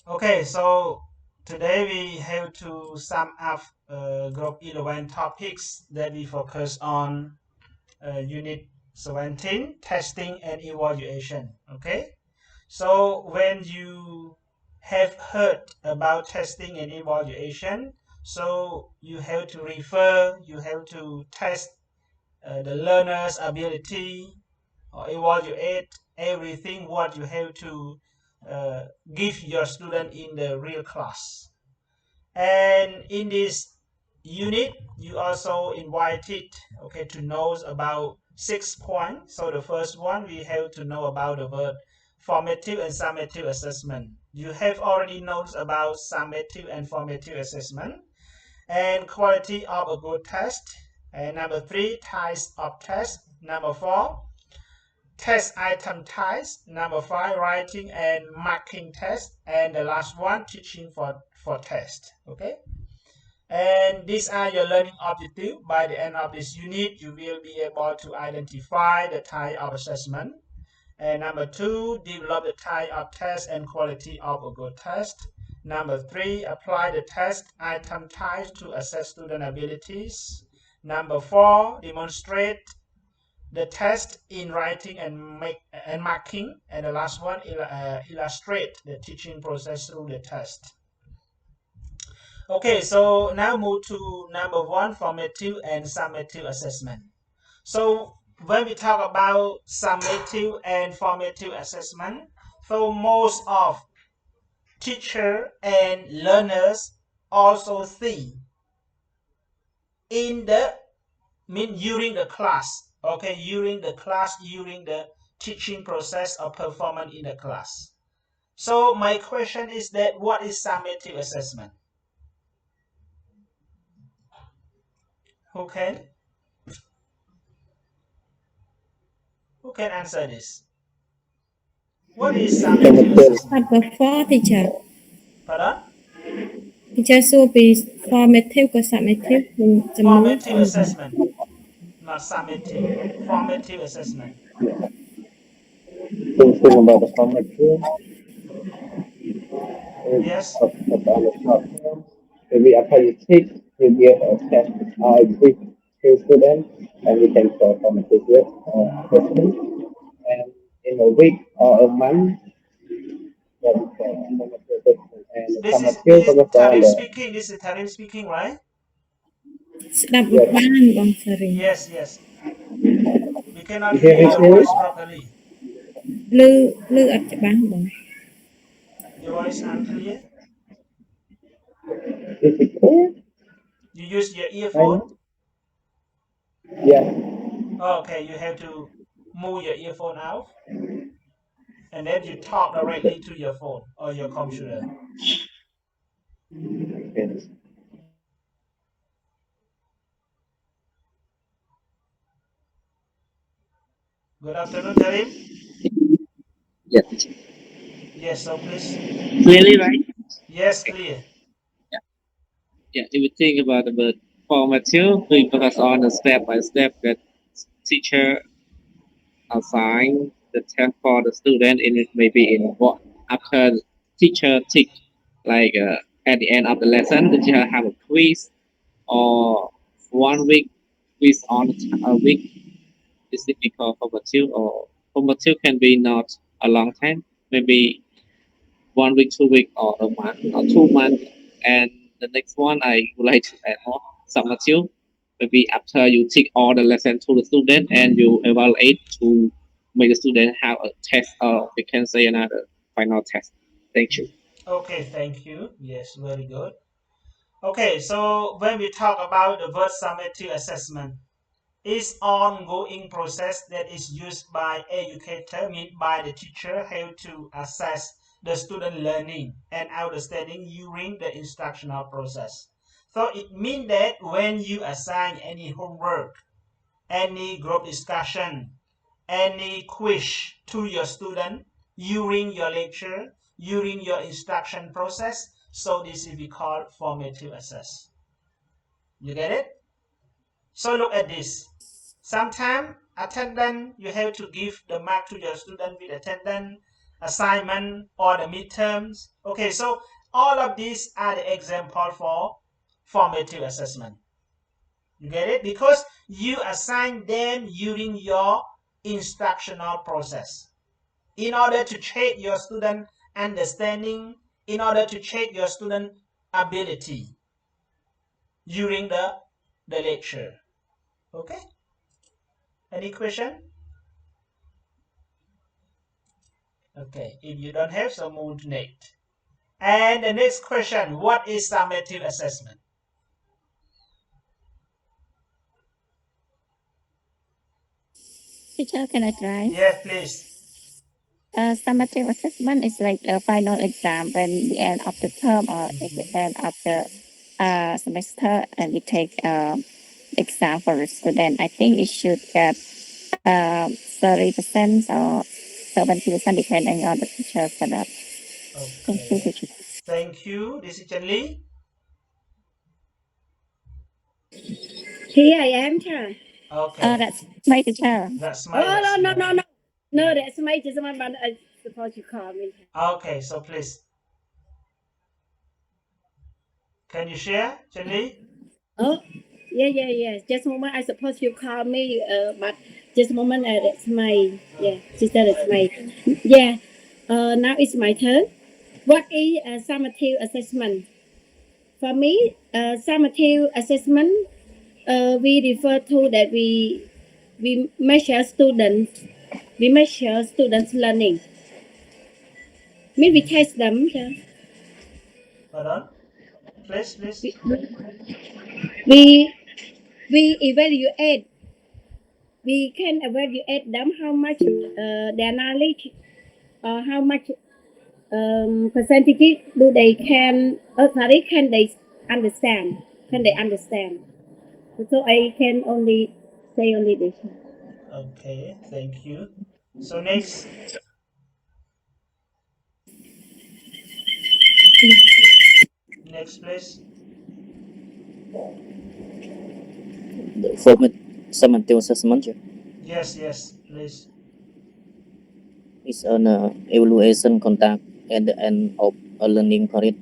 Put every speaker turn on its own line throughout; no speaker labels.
Okay, so today we have to sum up group 11 topics that we focus on unit 17, testing and evaluation. Okay, so when you have heard about testing and evaluation, so you have to refer, you have to test the learner's ability or evaluate everything what you have to uh, give your student in the real class. And in this unit, you also invited, okay, to know about 6 points. So the first one, we have to know about the word formative and summative assessment. You have already known about summative and formative assessment and quality of a good test. And number three, types of test. Number four, test item types. Number five, writing and marking test. And the last one, teaching for test. Okay. And these are your learning objectives. By the end of this unit, you will be able to identify the type of assessment. And number two, develop the type of test and quality of a good test. Number three, apply the test item types to assess student abilities. Number four, demonstrate the test in writing and marking. And the last one, illustrate the teaching process through the test. Okay, so now move to number one, formative and summative assessment. So when we talk about summative and formative assessment, so most of teacher and learners also see in the during the class, okay, during the teaching process or performance in the class. So my question is that what is summative assessment? Who can who can answer this? What is summative assessment?
Before teacher.
Pardon?
Teacher so be formative กับ summative มันจำนวน
Formative assessment, not summative. Formative assessment.
Thinking about the formative is
Yes.
of on the short term. Maybe after you take, you give a test quick to students, and we can for formative assessment. And in a week or a month, that is for formative assessment. And the
This is
summative focus on
Tarim
the
speaking. This is Tarim speaking, right?
ស្ដាប់អត់
yes.
បានបង sorry
Yes, yes. We cannot
You hear
hear
me
your
clearly?
voice properly.
លឺអត់ច្បាស់បង
Your voice unclear.
Is it clear?
You use your
Right
earphone.
now? Yeah.
Oh, okay, you have to move your earphone out, and then you talk directly to your phone or your computer.
Yes.
Good afternoon, Tarim.
Yes,
Yes, so please.
clearly, right?
Yes, clear.
Yeah, if you think about the word formative, we focus on the step by step that teacher assign the test for the student in it maybe in what after teacher teach like at the end of the lesson the teacher have a quiz or 1 week quiz on a week. Is it called formative or formative can be not a long time, maybe 1 week, 2 week, or a month, or 2 months. And the next one, I would like to add more summative. Maybe after you take all the lesson to the student and you evaluate to make the student have a test, or we can say another final test. Thank you.
Okay, thank you. Yes, very good. Okay, so when we talk about the word summative assessment, is ongoing process that is used by educator, mean by the teacher, how to assess the student learning and understanding during the instructional process. So it means that when you assign any homework, any group discussion, any quiz to your student during your lecture, during your instruction process, so this will be called formative assess. You get it? So look at this. Sometimes attendance, you have to give the mark to your student with attendance. assignment or the midterms. Okay, so all of these are the example for formative assessment. You get it? Because you assign them during your instructional process in order to check your student understanding, in order to check your student ability during the lecture. Okay? Any question? Okay, if you don't have, so move to next. And the next question, what is summative assessment?
Teacher, can I try?
Yes, please.
Summative assessment is like a final exam when the end of the term or at the end of the semester, and we take exam for the student. I think it should get 30% or 70% depending on the teacher for that. Thank you,
Okay.
teacher.
Thank you, Decision Lee.
Here I am, sir.
Okay,
That's my teacher.
that's my.
Oh, no, that's my just one, but I suppose you call me.
Okay, so please. Can you share, Jenny?
Oh, yeah. Just a moment, I suppose you call me, but just a moment, that's my, sister, that's my, now it's my turn. What is a summative assessment? For me, summative assessment, we refer to that we measure students learning. Mean we test them.
Hold on. Please.
We evaluate. We can evaluate them how much their knowledge or how much percentage do they can they understand? Can they understand? So I can only say this.
Okay, thank you. So next. Next, please.
The format summative assessment
Yes, please.
is an evaluation conduct at the end of a learning period,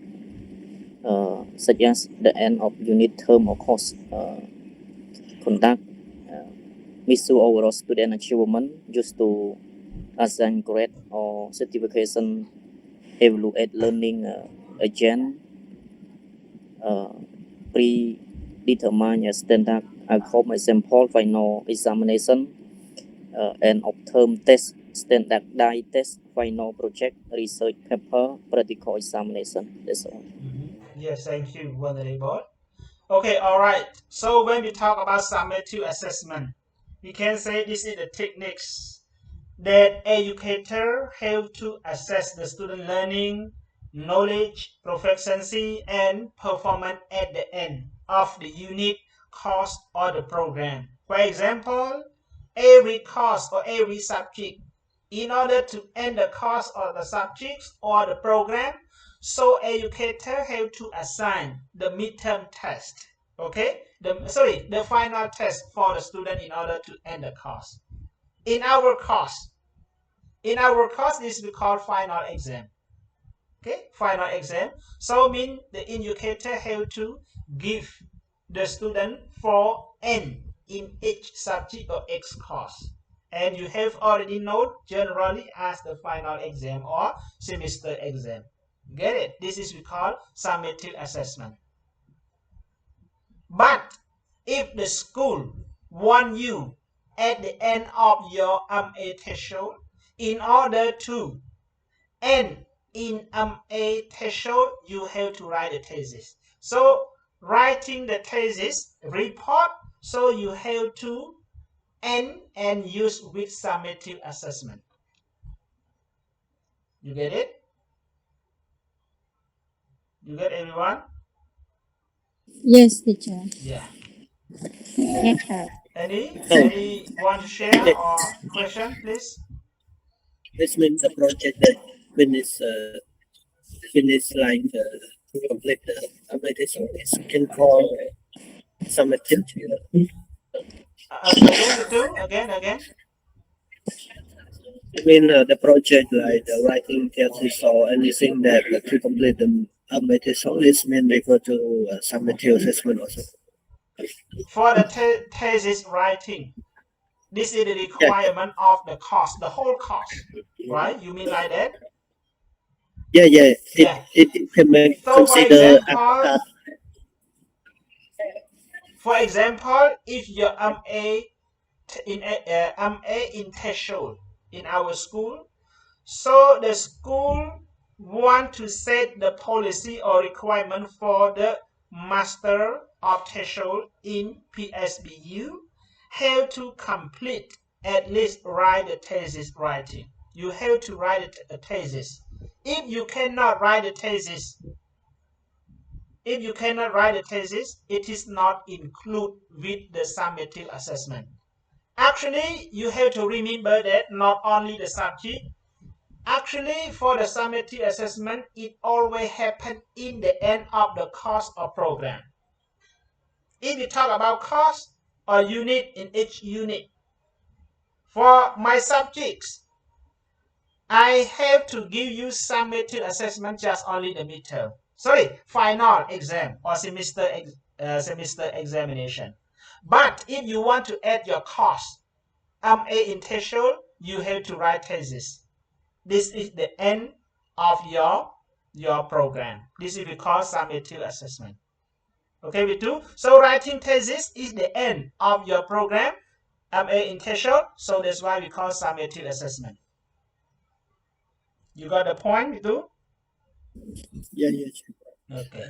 such as the end of unit, term, or course. Conduct measure overall student achievement used to assign grade or certification, evaluate learning agent, predetermine a standard outcome example final examination, end of term test, standardized test, final project, research paper, practical examination. That's all.
Yes, thank you, Honorable. Okay, all right. So when we talk about summative assessment, we can say this is the techniques that educator help to assess the student learning, knowledge, proficiency, and performance at the end of the unit, course, or the program. For example, every course or every subject, in order to end the course or the subjects or the program, so educator have to assign the midterm test. Okay, the final test for the student in order to end the course. In our course, this we call final exam. Okay, final exam. So mean the educator have to give the student for N in each subject or X course. And you have already known generally as the final exam or semester exam. Get it? This is we call summative assessment. But if the school want you at the end of your TESOL in order to end in TESOL, you have to write a thesis. So writing the thesis report, so you have to end and use with summative assessment. You get it? You get everyone?
Yes, teacher.
Yeah.
Yes, sir.
Any want to share or question, please?
This means a project that finish like complete the application is can call summative.
Again, the two. Again.
I mean, the project like the writing thesis or anything that to complete the TESOL is mainly go to summative assessment also.
For the thesis writing, this is the requirement of the course, the whole course, right? You mean like that?
Yeah.
Yeah.
It can make
So
consider
for example, if your MA in TESOL in our school, so the school want to set the policy or requirement for the master of TESOL in PSBU, have to complete at least write the thesis writing. You have to write a thesis. If you cannot write a thesis, it is not included with the summative assessment. Actually, you have to remember that not only the subject. Actually, for the summative assessment, it always happens in the end of the course or program. If you talk about course or unit in each unit, for my subjects, I have to give you summative assessment just only the midterm. Sorry, final exam or semester examination. But if you want to add your course, MA in TESOL, you have to write thesis. This is the end of your program. This is called summative assessment. Okay, we do. So writing thesis is the end of your program, MA in TESOL. So that's why we call summative assessment. You got the point, we do?
Yeah.
Okay.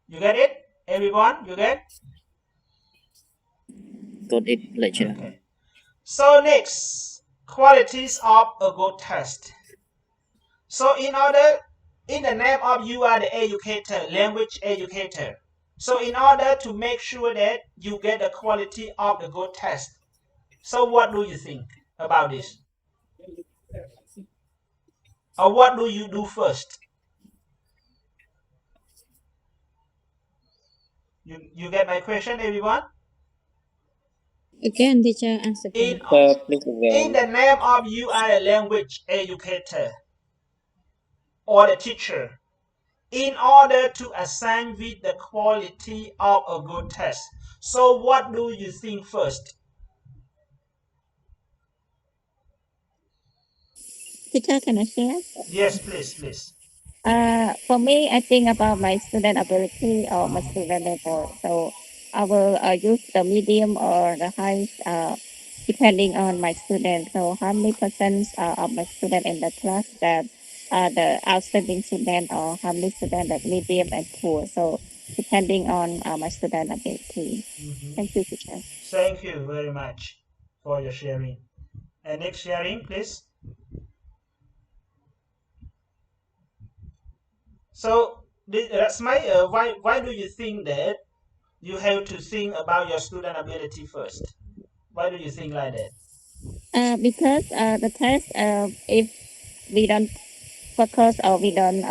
You get it? Everyone, you get?
Got it, lecturer.
Okay. So next, qualities of a good test. So in the name of you are the educator, language educator. So in order to make sure that you get the quality of the good test, so what do you think about this? Or what do you do first? You get my question, everyone?
Again, teacher, answer.
In
please again.
the name of you are a language educator or the teacher, in order to assign with the quality of a good test. So what do you think first?
Teacher, can I share?
Yes, please.
For me, I think about my student ability or my student level. So I will use the medium or the high, depending on my student. So how many percent of my student in the class that are the outstanding student, or how many student that medium and poor. So depending on my student ability. Thank you, teacher.
Thank you very much for your sharing. And next sharing, please. So, Rasmai, why do you think that you have to think about your student ability first? Why do you think like that?
Because the test, if we don't focus or we don't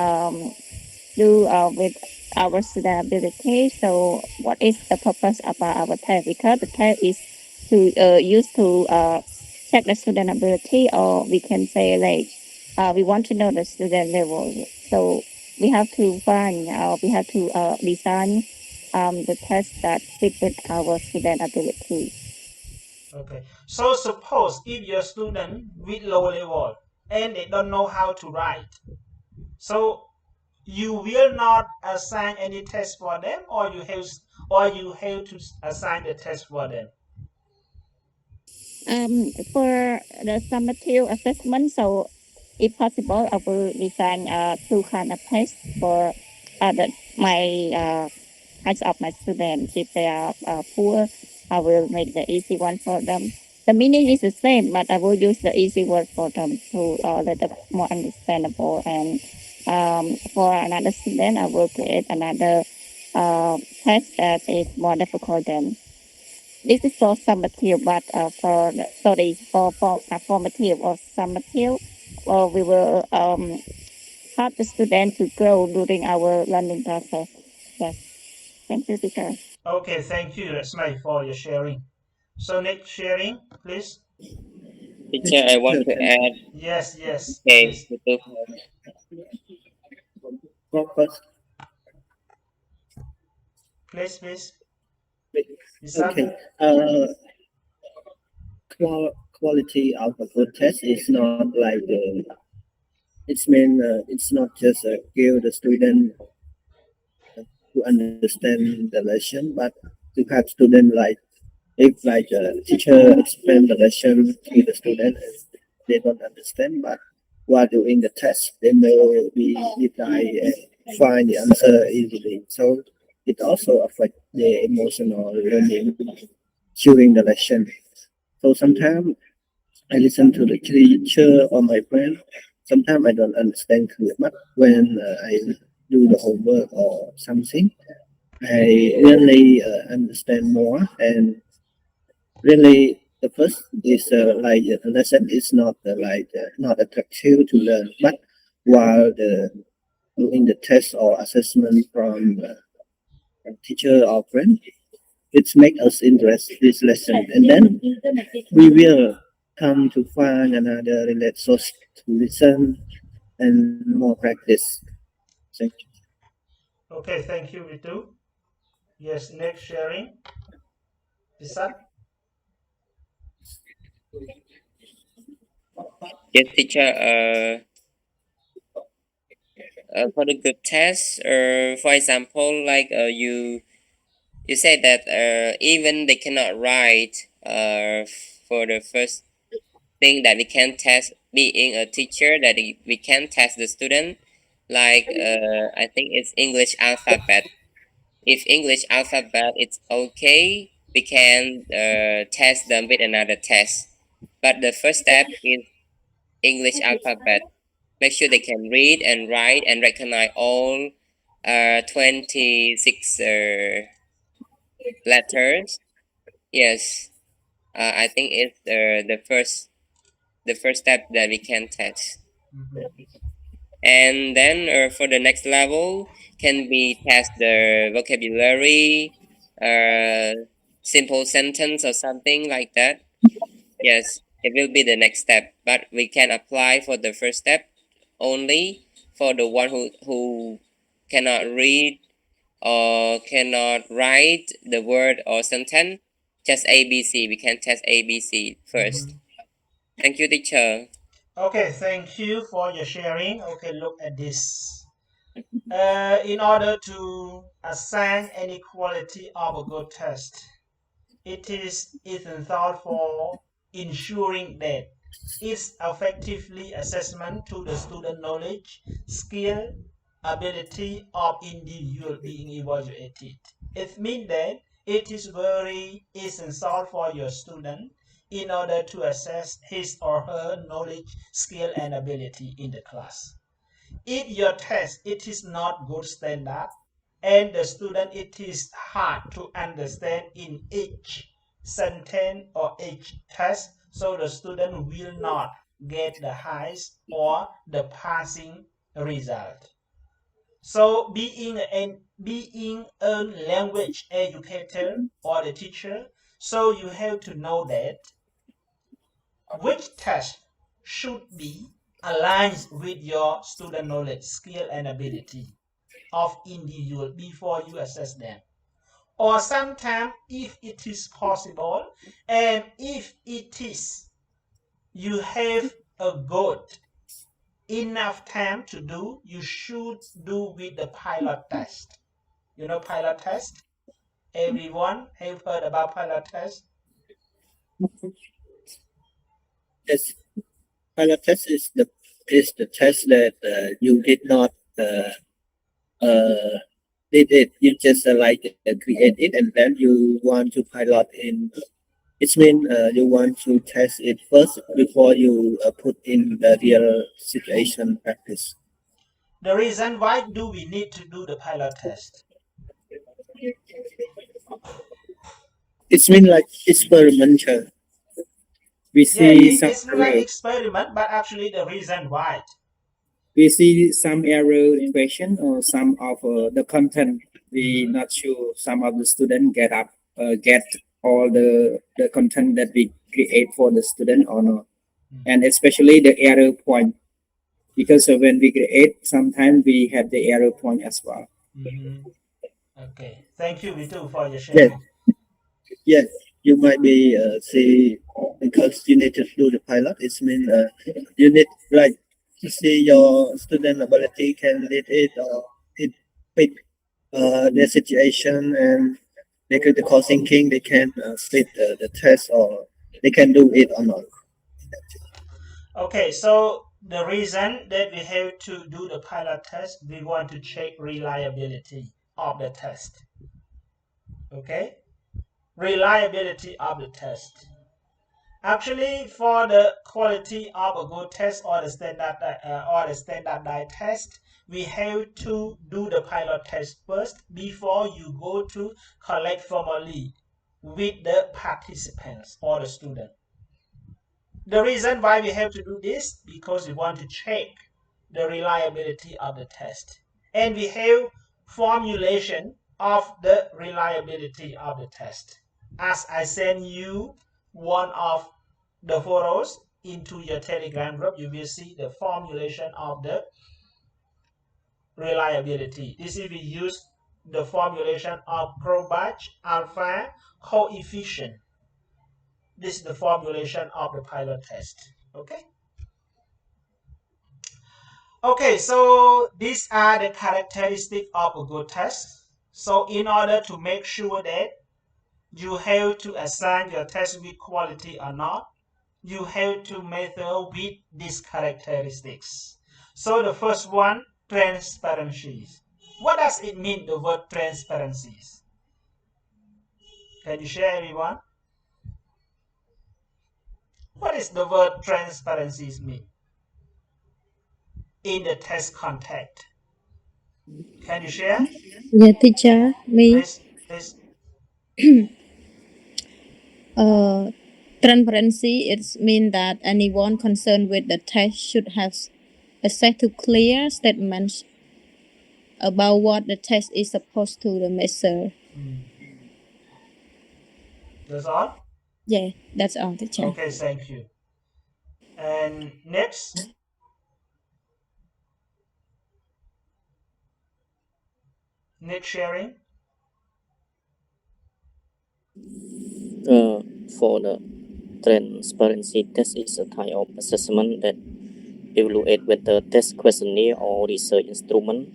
do with our student ability, so what is the purpose about our test? Because the test is to use to check the student ability, or we can say like we want to know the student level. So we have to find, we have to design the test that fit with our student ability.
Okay. So suppose if your student with low level and they don't know how to write, so you will not assign any test for them, or you have to assign the test for them.
For the summative assessment, so if possible, I will design two kind of tests for my kinds of my students. If they are poor, I will make the easy one for them. The meaning is the same, but I will use the easy word for them to let them more understandable. And for another student, I will create another test that is more difficult than. This is for summative, but for formative or summative, we will help the student to grow during our learning process. Yes. Thank you, teacher.
Okay, thank you, Rasmai, for your sharing. So next sharing, please.
Teacher, I want to add.
Yes, yes.
Okay.
Yes.
Go first.
Please.
Okay. Quality of a good test is not like it's not just give the student to understand the lesson, but to have student like if like a teacher explain the lesson to the student and they don't understand, but while doing the test they may be reply and find the answer easily. So it also affects the emotional learning during the lesson. So sometimes I listen to the teacher or my friend. Sometimes I don't understand clear, but when I do the homework or something, I really understand more. And really, the first is like the lesson is not not attractive to learn, but while doing the test or assessment from teacher or friend, it makes us interested in this lesson, and then we will come to find another related source to listen and more practice. Thank you.
Okay, thank you, Vitu. Yes, next sharing. Isa?
Yes, teacher. For the good test, for example, like you said that even they cannot write for the first thing that we can test being a teacher that we can test the student like I think it's English alphabet. If English alphabet it's okay, we can test them with another test. But the first step is English alphabet. Make sure they can read and write and recognize all 26 letters. Yes, I think it's the first step that we can test. And then for the next level can be test the vocabulary, simple sentence or something like that. Yes, it will be the next step, but we can apply for the first step only for the one who cannot read or cannot write the word or sentence. Just ABC. We can test ABC first. Thank you, teacher.
Okay, thank you for your sharing. Okay, look at this. In order to assign any quality of a good test, it is essential for ensuring that its effectively assessment to the student knowledge, skill, ability of individual being evaluated. It means that it is very essential for your student in order to assess his or her knowledge, skill, and ability in the class. If your test it is not good standard and the student it is hard to understand in each sentence or each test, so the student will not get the highest or the passing result. So being a language educator or the teacher, so you have to know that which test should be aligned with your student knowledge, skill, and ability of individual before you assess them. Or sometimes, if it is possible, and if it is you have a good enough time to do, you should do with the pilot test. You know pilot test? Everyone have heard about pilot test?
Yes, pilot test is the test that you did not did it. You just create it and then you want to pilot in. It means you want to test it first before you put in the real situation practice.
The reason why do we need to do the pilot test?
It's mean like experimental. We see some
it's like experiment, but actually the reason why.
We see some error question or some of the content. We not sure some of the students get all the content that we create for the student or not, and especially the error point, because when we create, sometimes we have the error point as well.
Okay, thank you, Vitu, for your
Yes.
sharing.
Yes, you might be say because you need to do the pilot. It's mean you need like to see your student ability can lead it or it fit their situation and they critical thinking. They can split the test or they can do it or not.
Okay, so the reason that we have to do the pilot test, we want to check reliability of the test. Okay, reliability of the test. Actually, for the quality of a good test or the standardized test, we have to do the pilot test first before you go to collect formally with the participants or the student. The reason why we have to do this, because we want to check the reliability of the test. And we have formulation of the reliability of the test. As I send you one of the photos into your Telegram group, you will see the formulation of the reliability. This is we use the formulation of Probach alpha coefficient. This is the formulation of the pilot test. Okay. Okay, so these are the characteristics of a good test. So in order to make sure that you have to assign your test with quality or not, you have to measure with these characteristics. So the first one, transparency. What does it mean, the word transparency? Can you share, everyone? What is the word transparency mean in the test context? Can you share?
Yeah, teacher, me.
Please.
Transparency, it means that anyone concerned with the test should have access to clear statements about what the test is supposed to measure.
That's all?
Yeah, that's all, teacher.
Okay, thank you. And next? Next sharing?
For the transparency test is a type of assessment that evaluate whether test questionnaire or research instrument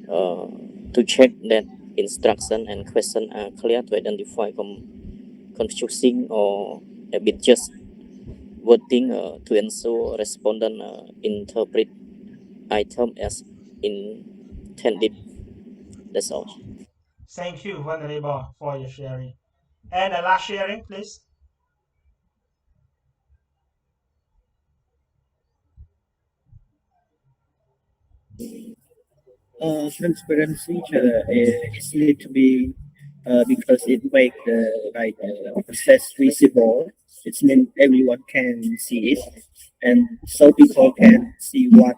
to check that instruction and question are clear to identify confusing or a bit just wording to ensure respondent interpret item as intended. That's all.
Thank you, Venerable, for your sharing. And the last sharing, please.
Transparency is need to be because it make the process visible. It means everyone can see it, and so people can see what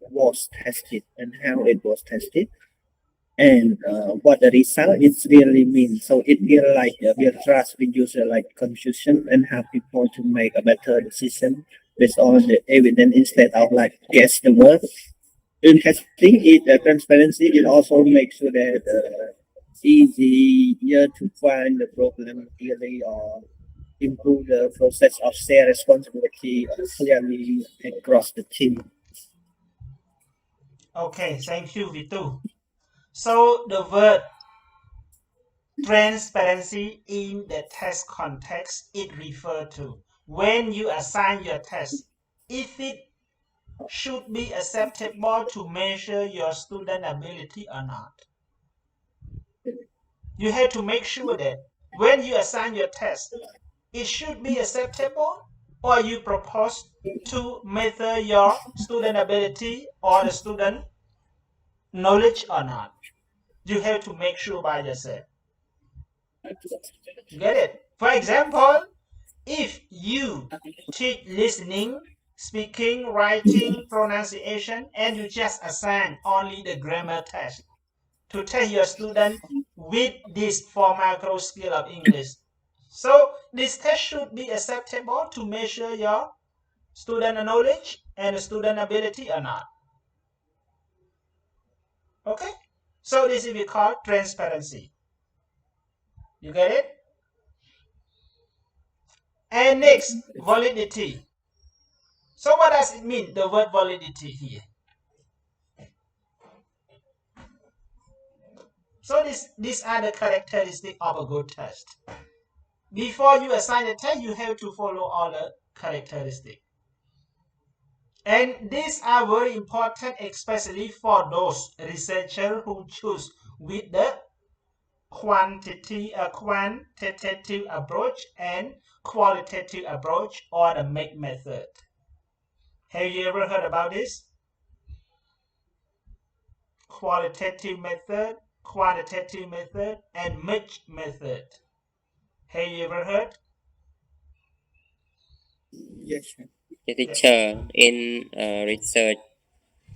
was tested and how it was tested, and what the result is really means. So it will build trust with user confusion and help people to make a better decision based on the evidence instead of guess the word. In testing it, transparency, it also makes sure that easier to find the problem clearly or improve the process of share responsibility clearly across the team.
Okay, thank you, Vitu. So the word transparency in the test context, it refers to when you assign your test, if it should be acceptable to measure your student ability or not. You have to make sure that when you assign your test, it should be acceptable, or you propose to measure your student ability or the student knowledge or not. You have to make sure by yourself. You get it? For example, if you teach listening, speaking, writing, pronunciation, and you just assign only the grammar test to test your student with this 4 macro skill of English, So this test should be acceptable to measure your student knowledge and student ability or not. Okay? So this is we call transparency. You get it? And next, validity. So what does it mean, the word validity here? So these are the characteristics of a good test. Before you assign a test, you have to follow all the characteristics. And these are very important, especially for those researchers who choose with the quantitative approach and qualitative approach or the MAKE method. Have you ever heard about this? Qualitative method, quantitative method, and MAKE method. Have you ever heard?
Yes.
The teacher in research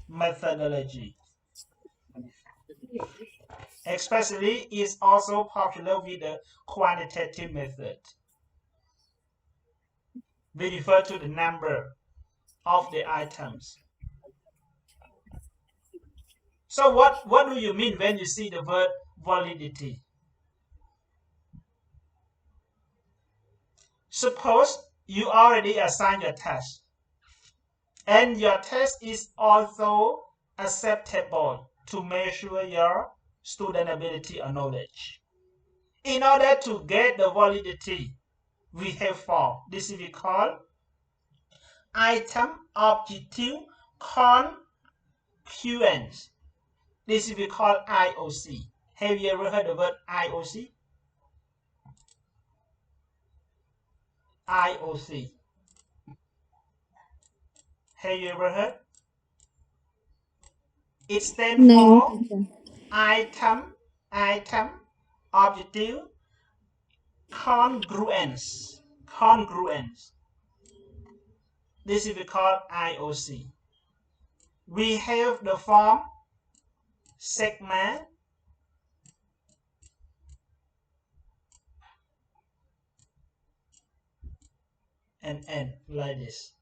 Methodology. Especially is also popular with the quantitative method. We refer to the number of the items. So what do you mean when you see the word validity? Suppose you already assigned your test, and your test is also acceptable to measure your student ability or knowledge. In order to get the validity, we have four. This is called item objective concurrence. This is called IOC. Have you ever heard the word IOC? IOC. Have you ever heard? It stands
No.
for item objective congruence. Congruence. This is called IOC. We have the form sigma and n like this.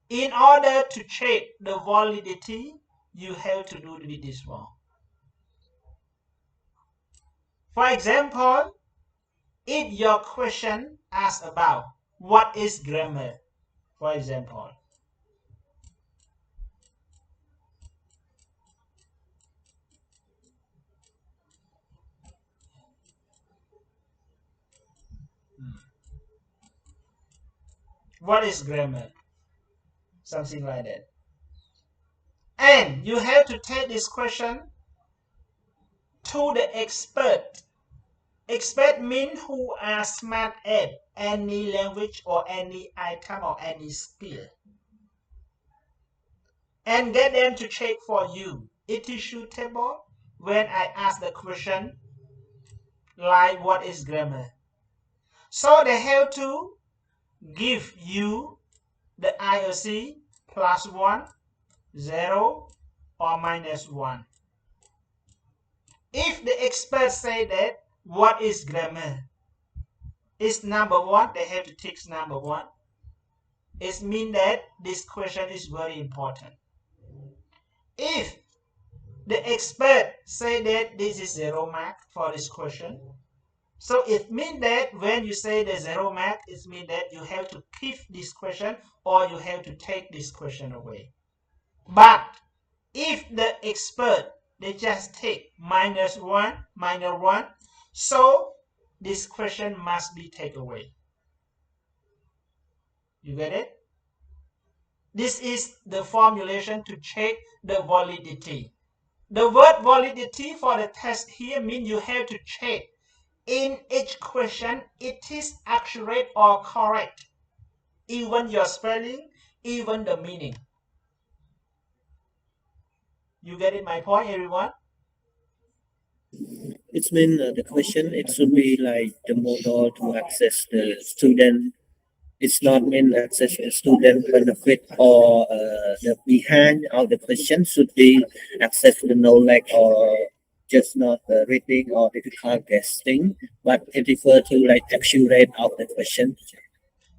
In order to check the validity, you have to do with this one. For example, if your question asks about what is grammar, for example, what is grammar? Something like that. And you have to take this question to the expert. Expert means who are smart at any language or any item or any skill. And get them to check for you. It is suitable when I ask the question like what is grammar. So they have to give you the IOC +1, 0, or -1. If the experts say that what is grammar is number 1, they have to tick number 1. It means that this question is very important. If the expert say that this is 0 mark for this question, so it means that when you say the 0 mark, it means that you have to keep this question or you have to take this question away. But if the expert, they just take -1, -1, so this question must be taken away. You get it? This is the formulation to check the validity. The word validity for the test here means you have to check in each question it is accurate or correct. Even your spelling, even the meaning. You get it, my point, everyone?
It's mean the question, it should be like the model to access the student. It's not mean access a student benefit or the behind of the question should be access to the knowledge or just not reading or difficult guessing, but it refers to like accurate of the question.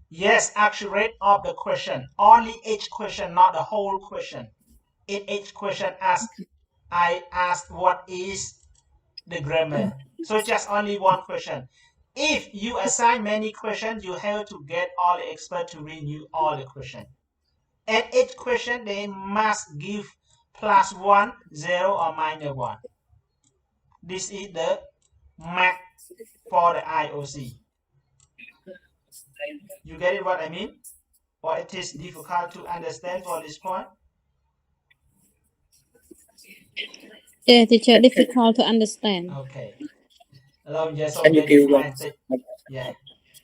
Yes, accurate of the question. Only each question, not the whole question. In each question I asked what is the grammar. So just only one question. If you assign many questions, you have to get all the experts to read you all the questions. At each question, they must give +1, 0, or -1. This is the max for the IOC. You get it what I mean? Or it is difficult to understand for this point?
Yeah, teacher, difficult to understand.
Okay. Hello, yes,
Can you give one?
Yeah.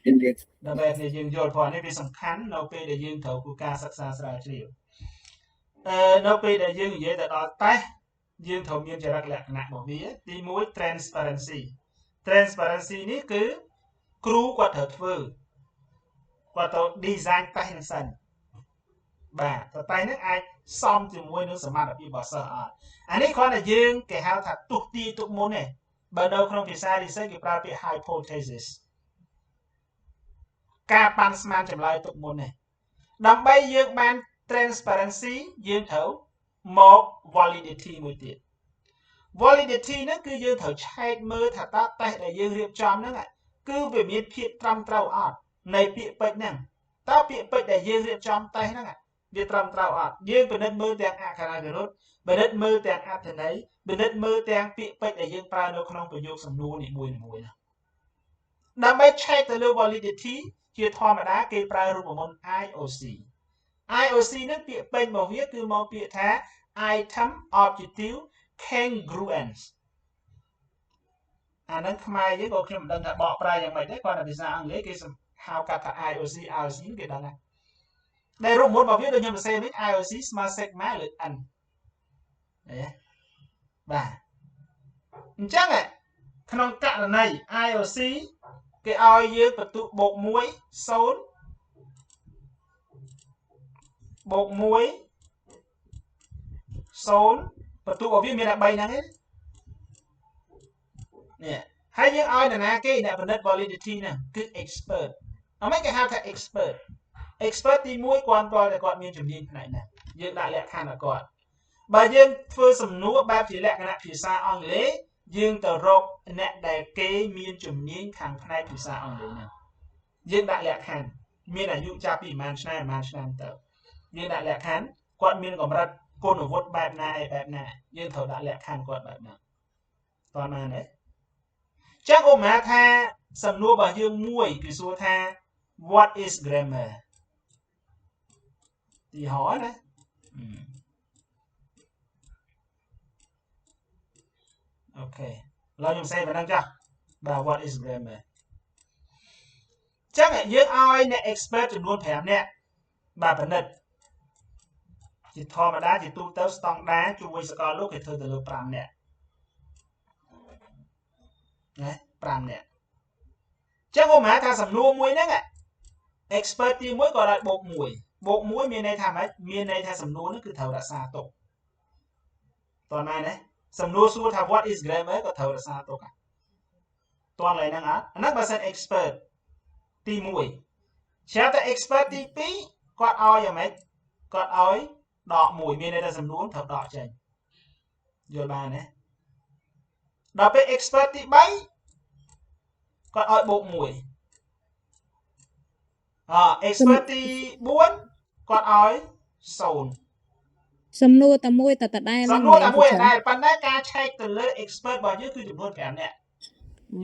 Indeed.
ដើម្បីឲ្យយើងយល់ព្រោះនេះវាសំខាន់នៅពេលដែលយើងត្រូវធ្វើការសិក្សាស្រាវជ្រាវនៅពេលដែលយើងនិយាយទៅដល់តេស្តយើងត្រូវមានចរិតលក្ខណៈរបស់វាទី1 transparency នេះគឺគ្រូគាត់ត្រូវធ្វើគាត់ត្រូវ design តេស្តនឹងសិនបាទតេស្តហ្នឹងអាចសមជាមួយនឹងសមត្ថភាពរបស់សិស្សអត់អានេះគ្រាន់តែយើងគេហៅថាទុះទាយទុកមុនទេបើនៅក្នុងភាសា research គេប្រើពាក្យ hypothesis ការប៉ាន់ស្មានចម្លើយទុកមុនទេដើម្បីយើងបាន transparency យើងត្រូវមក validity មួយទៀត validity ហ្នឹងគឺយើងត្រូវឆែកមើលថាតើតេស្តដែលយើងរៀបចំហ្នឹងគឺវាមានភាពត្រឹមត្រូវអត់នៃពាក្យពេចន៍ហ្នឹងតើពាក្យពេចន៍ដែលយើងរៀបចំតេស្តហ្នឹងវាត្រឹមត្រូវអត់យើងពិនិត្យមើលទាំងអក្ខរាវិរុទ្ធពិនិត្យមើលទាំងអត្ថន័យពិនិត្យមើលទាំងពាក្យពេចន៍ដែលយើងប្រើនៅក្នុងប្រយោគសំណួរនីមួយៗដើម្បីឆែកទៅលើ validity ជាធម្មតាគេប្រើរូបមន្ត IOC ហ្នឹងពាក្យពេចន៍របស់វាគឺមកពាក្យថា item objective congruence អាហ្នឹងខ្មែរយើងក៏ខ្ញុំមិនដឹងថាបកប្រែយ៉ាងម៉េចដែរគាត់តែភាសាអង់គ្លេសគេហៅកាត់ថា IOC គេដឹងដែរដែលរូបមន្តរបស់វាដូចខ្ញុំសរសេរវិញ IOC ស្មើ sigma លើ n បាទអញ្ចឹងក្នុងករណី IOC គេឲ្យយើងបន្ទុកបូក1 0បូក1 0បន្ទុករបស់វាមានតែ3ហ្នឹងឯងនេះហើយយើងឲ្យនរណាគេអ្នកផលិត validity ហ្នឹងគឺ expert អត់មិនគេហៅថា expert ទី1គាត់តើគាត់មានជំនាញផ្នែកណាយើងដាក់លក្ខខណ្ឌឲ្យគាត់បើយើងធ្វើសំណួរបែបជាលក្ខណៈភាសាអង់គ្លេសយើងទៅរកអ្នកដែលគេមានជំនាញខាងផ្នែកភាសាអង់គ្លេសហ្នឹងយើងដាក់លក្ខខណ្ឌមានអាយុចាប់ពីប្រហែលឆ្នាំទៅយើងដាក់លក្ខខណ្ឌគាត់មានកម្រិតគុណវុឌ្ឍបែបណាយើងត្រូវដាក់លក្ខខណ្ឌគាត់បែបហ្នឹងតើណាទេចឹងឧបមាថាសំណួររបស់យើងមួយគឺសួរថា what is grammar ទីហោណាអូខេឥឡូវខ្ញុំសេប៉ុណ្ណឹងចាស់បាទ what is grammar ចឹងយើងឲ្យអ្នក expert ចំនួន5នាក់បាទពិនិត្យជាធម្មតាជាទូទៅស្តង់ដាជួយសកលលោកគេធ្វើទៅលើ5នាក់ណា5នាក់ចឹងឧបមាថាសំណួរមួយហ្នឹង expert ទី1ក៏ឲ្យបូក1មានន័យថាម៉េចមានន័យថាសំណួរហ្នឹងគឺត្រូវរក្សាទុកតើណាសំណួរសួរថា what is grammar ក៏ត្រូវរក្សាទុកតើឡើយហ្នឹងអាហ្នឹងបើសិន expert ទី1ជាតែ expert ទី2គាត់ឲ្យយ៉ាងម៉េចគាត់ឲ្យដក1មានន័យថាសំណួរត្រូវដកចេញយល់បានទេដល់ពេល expert ទី3គាត់ឲ្យបូក1expert ទី4គាត់ឲ្យ0
សំណួរតែមួយតែដដែល
សំណួរតែមួយតែប៉ុន្តែការឆែកទៅលើ expert របស់យើងគឺចំនួន5នាក់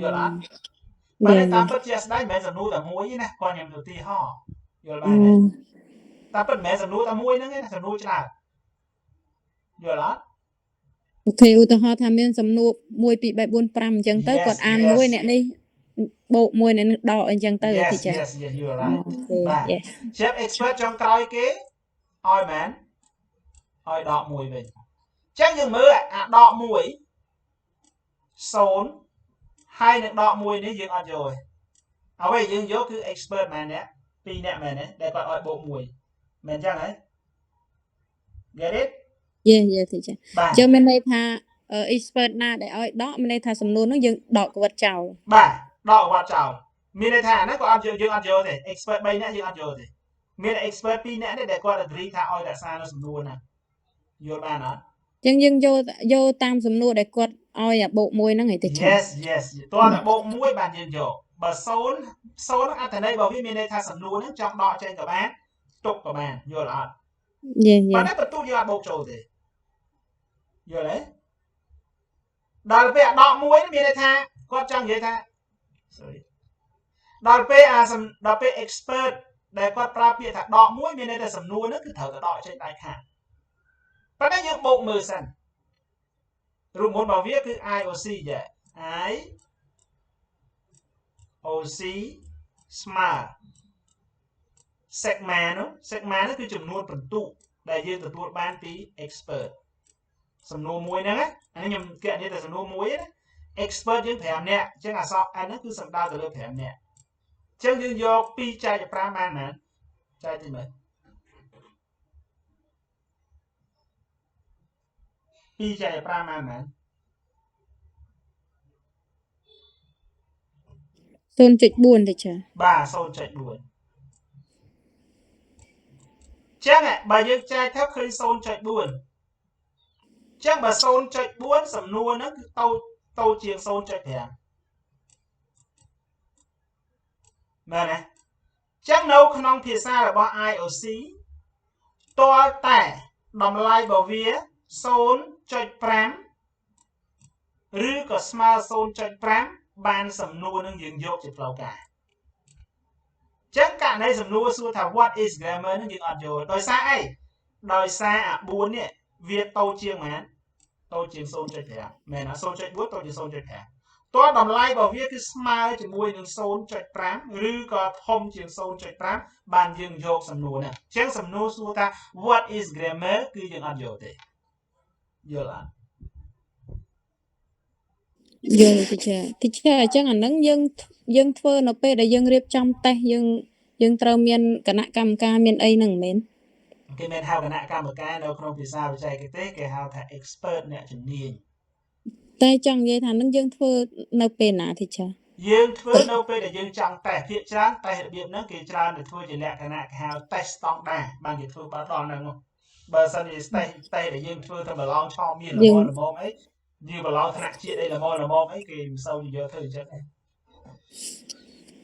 យល់អត់បើតាមពិតជាស្ដាយមិនមែនសំណួរតែមួយទេណាគាត់ខ្ញុំទៅទីហោយល់បានទេតាមពិតមិនមែនសំណួរតែមួយហ្នឹងទេណាសំណួរច្រើនយល់អត់
អូខេឧទាហរណ៍ថាមានសំណួរ1 2 3 4 5អញ្ចឹងទៅគាត់អានមួយអ្នកនេះបូកមួយអ្នកនេះដកអញ្ចឹងទៅទីចា៎
បាទ chef expert ចុងក្រោយគេឲ្យមែនឲ្យដក1វិញអញ្ចឹងយើងមើលអាដក1 0ហើយនឹងដក1នេះយើងអត់យកទេអ្វីយើងយកគឺ expert មែនអ្នក2អ្នកមែនទេដែលគាត់ឲ្យបូក1មែនអញ្ចឹងហ៎ get it
យេទីចា៎អញ្ចឹងមានន័យថា expert ណាដែលឲ្យដកមានន័យថាសំណួរនោះយើងដកគាត់ចោល
បាទដកគាត់ចោលមានន័យថាហ្នឹងក៏អត់យើងអត់យកទេ expert 3នាក់យើងអត់យកទេមាន expert 2នាក់ទេដែលគាត់ agree ថាឲ្យរក្សានៅសំណួរហ្នឹងយល់បានអត់
ចឹងយើងយកតាមសំណួរដែលគាត់ឲ្យអាបូក1ហ្នឹងឯងទេចា
yes តើបូក1បានយើងយកបើ0អត្ថន័យរបស់វាមានន័យថាសំណួរហ្នឹងចង់ដកចេញក៏បានទុកក៏បានយល់អត់ប៉ុន្តែបន្ទូយើងអត់បូកចូលទេយល់ទេដល់ពេលដក1មានន័យថាគាត់ចង់និយាយថា sorry ដល់ពេល expert ដែលគាត់ប្រើពាក្យថាដក1មានន័យថាសំណួរហ្នឹងគឺត្រូវតែដកចេញដាច់ខាតប៉ុន្តែយើងបូកមើលសិនរូបមន្តរបស់វាគឺ IOC ចា IOC ស្មើ sigma នោះគឺចំនួនបន្ទុកដែលយើងទទួលបានពី expert សំណួរមួយហ្នឹងអានេះខ្ញុំគណនាតែសំណួរមួយណា expert យើង5នាក់អញ្ចឹងអក្សរ n ហ្នឹងគឺសំដៅទៅលើ5នាក់អញ្ចឹងយើងយក2ចែក5បានណាចែកតិចមើល2ចែក5បានណា
0.4 ទេចា
បាទ 0.4 ចឹងបើយើងចែកទៅឃើញ 0.4 ចឹងបើ 0.4 សំណួរហ្នឹងគឺតូចជាង 0.5 មែនទេចឹងនៅក្នុងភាសារបស់ IOC តើតែតម្លៃរបស់វា 0.5 ឬក៏ស្មើ 0.5 បានសំណួរនឹងយើងយកជាផ្លូវការចឹងករណីសំណួរសួរថា what is grammar នឹងយើងអត់យកដោយសារអីដោយសារអា4នេះវាតូចជាងប៉ុន្មានតូចជាង 0.5 មែនណា 0.4 តូចជាង 0.5 តើតម្លៃរបស់វាគឺស្មើជាមួយនឹង 0.5 ឬក៏ធំជាង 0.5 បានយើងយកសំណួរនេះចឹងសំណួរសួរថា what is grammar គឺយើងអត់យកទេយល់អត់
យល់ទីចាអញ្ចឹងអាហ្នឹងយើងធ្វើនៅពេលដែលយើងរៀបចំតេស្តយើងត្រូវមានគណៈកម្មការមានអីហ្នឹងមែន
គេមានហៅគណៈកម្មការនៅក្នុងភាសាបច្ចេកទេសគេហៅថា expert អ្នកជំនាញ
តែចង់និយាយថានឹងយើងធ្វើនៅពេលណាទីចា
យើងធ្វើនៅពេលដែលយើងចង់តេស្តភាគច្រើនតេស្តរបៀបហ្នឹងគេច្រើនទៅធ្វើជាលក្ខណៈគេហៅ test ស្តង់ដារបានគេធ្វើបាត់ដល់ហ្នឹងបើសិនជា test ដែលយើងធ្វើទៅប្រឡងឆោមមានល្មមអីយើងប្រឡងថ្នាក់ជាតិអីល្មមអីគេមិនសូវយកធ្វើអញ្ចឹងទេ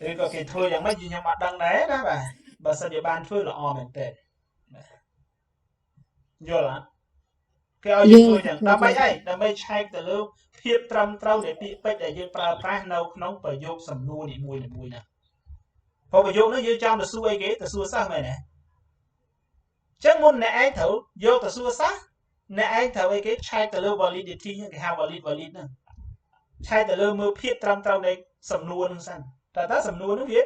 ឬក៏គេធ្វើយ៉ាងម៉េចខ្ញុំអត់ដឹងដែរណាបាទបើសិនជាបានធ្វើល្អមែនទេយល់អត់គេឲ្យយើងធ្វើយ៉ាងដើម្បីអីដើម្បីឆែកទៅលើភាពត្រឹមត្រូវនៃពាក្យពេចន៍ដែលយើងប្រើប្រាស់នៅក្នុងប្រយោគសំណួរនីមួយៗណាព្រោះប្រយោគនោះយើងចង់ទៅសួរអីគេទៅសួរសិស្សមែនទេអញ្ចឹងមុនអ្នកឯងត្រូវយកទៅសួរសិស្សអ្នកឯងត្រូវអីគេឆែកទៅលើ validity គេហៅ valid ហ្នឹងឆែកទៅលើមើលភាពត្រឹមត្រូវនៃសំណួរហ្នឹងសិនតើសំណួរហ្នឹងវា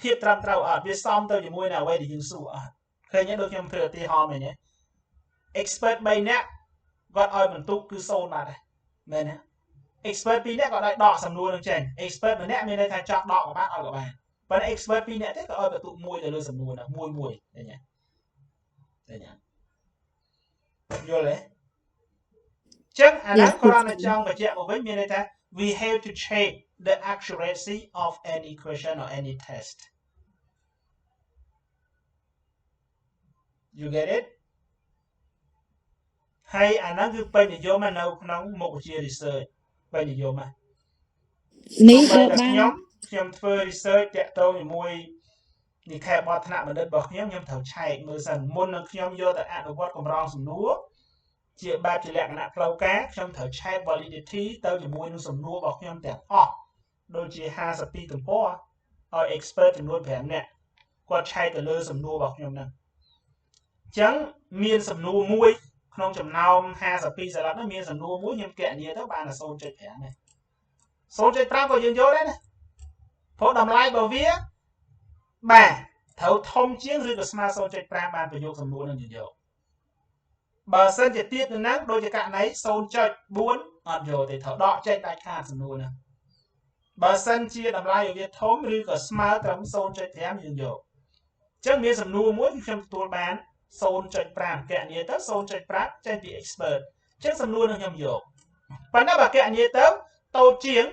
ភាពត្រឹមត្រូវអត់វាសមទៅជាមួយនឹងអ្វីដែលយើងសួរអត់ឃើញទេដូចខ្ញុំធ្វើឧទាហរណ៍មែនទេ expert 3នាក់គាត់ឲ្យបន្ទុកគឺ0បាទមែនទេ expert 2នាក់គាត់ឲ្យដកសំណួរនឹងចេញ expert ម្នាក់មានន័យថាចង់ដកក៏បានឲ្យក៏បានប៉ុន្តែ expert 2នាក់ទេក៏ឲ្យបន្ទុកមួយទៅលើសំណួរហ្នឹងមួយឃើញទេយល់ទេចឹងអាហ្នឹងគ្រាន់តែចង់បញ្ជាក់មកវិញមានន័យថា we have to check the accuracy of any question or any test you get it ហើយអាហ្នឹងគឺពេញនិយមនៅក្នុងមុខវិជ្ជា research ពេញនិយមនេះក៏បានខ្ញុំធ្វើ research តាក់ទងជាមួយនិកាយបទថ្នាក់បណ្ឌិតរបស់ខ្ញុំត្រូវឆែកមើលសិនមុននឹងខ្ញុំយកទៅអនុវត្តកម្រងសំណួរជាបែបជាលក្ខណៈផ្លូវការខ្ញុំត្រូវឆែក validity ទៅជាមួយនឹងសំណួររបស់ខ្ញុំទាំងអស់ដូចជា52ទំព័រឲ្យ expert ចំនួន5នាក់គាត់ឆែកទៅលើសំណួររបស់ខ្ញុំហ្នឹងអញ្ចឹងមានសំណួរមួយក្នុងចំណោម52សន្លឹកហ្នឹងមានសំណួរមួយខ្ញុំគណនាទៅបានតែ 0.5 ដែរ 0.5 ក៏យើងយកដែរណាព្រោះតម្លៃរបស់វាបាទត្រូវធំជាងឬក៏ស្មើ 0.5 បានប្រយោគសំណួរនឹងយើងយកបើសិនជាទៀតទៅហ្នឹងដូចជាករណី 0.4 អត់យកទេត្រូវដកចេញដាច់ខាតសំណួរហ្នឹងបើសិនជាតម្លៃរបស់វាធំឬក៏ស្មើត្រឹម 0.5 យើងយកអញ្ចឹងមានសំណួរមួយខ្ញុំទទួលបាន 0.5 កណនាទៅ 0.5 ចេញពី expert អញ្ចឹងសំណួរនឹងខ្ញុំយក ប៉ុន្តែបើកណនីទៅតូចជាង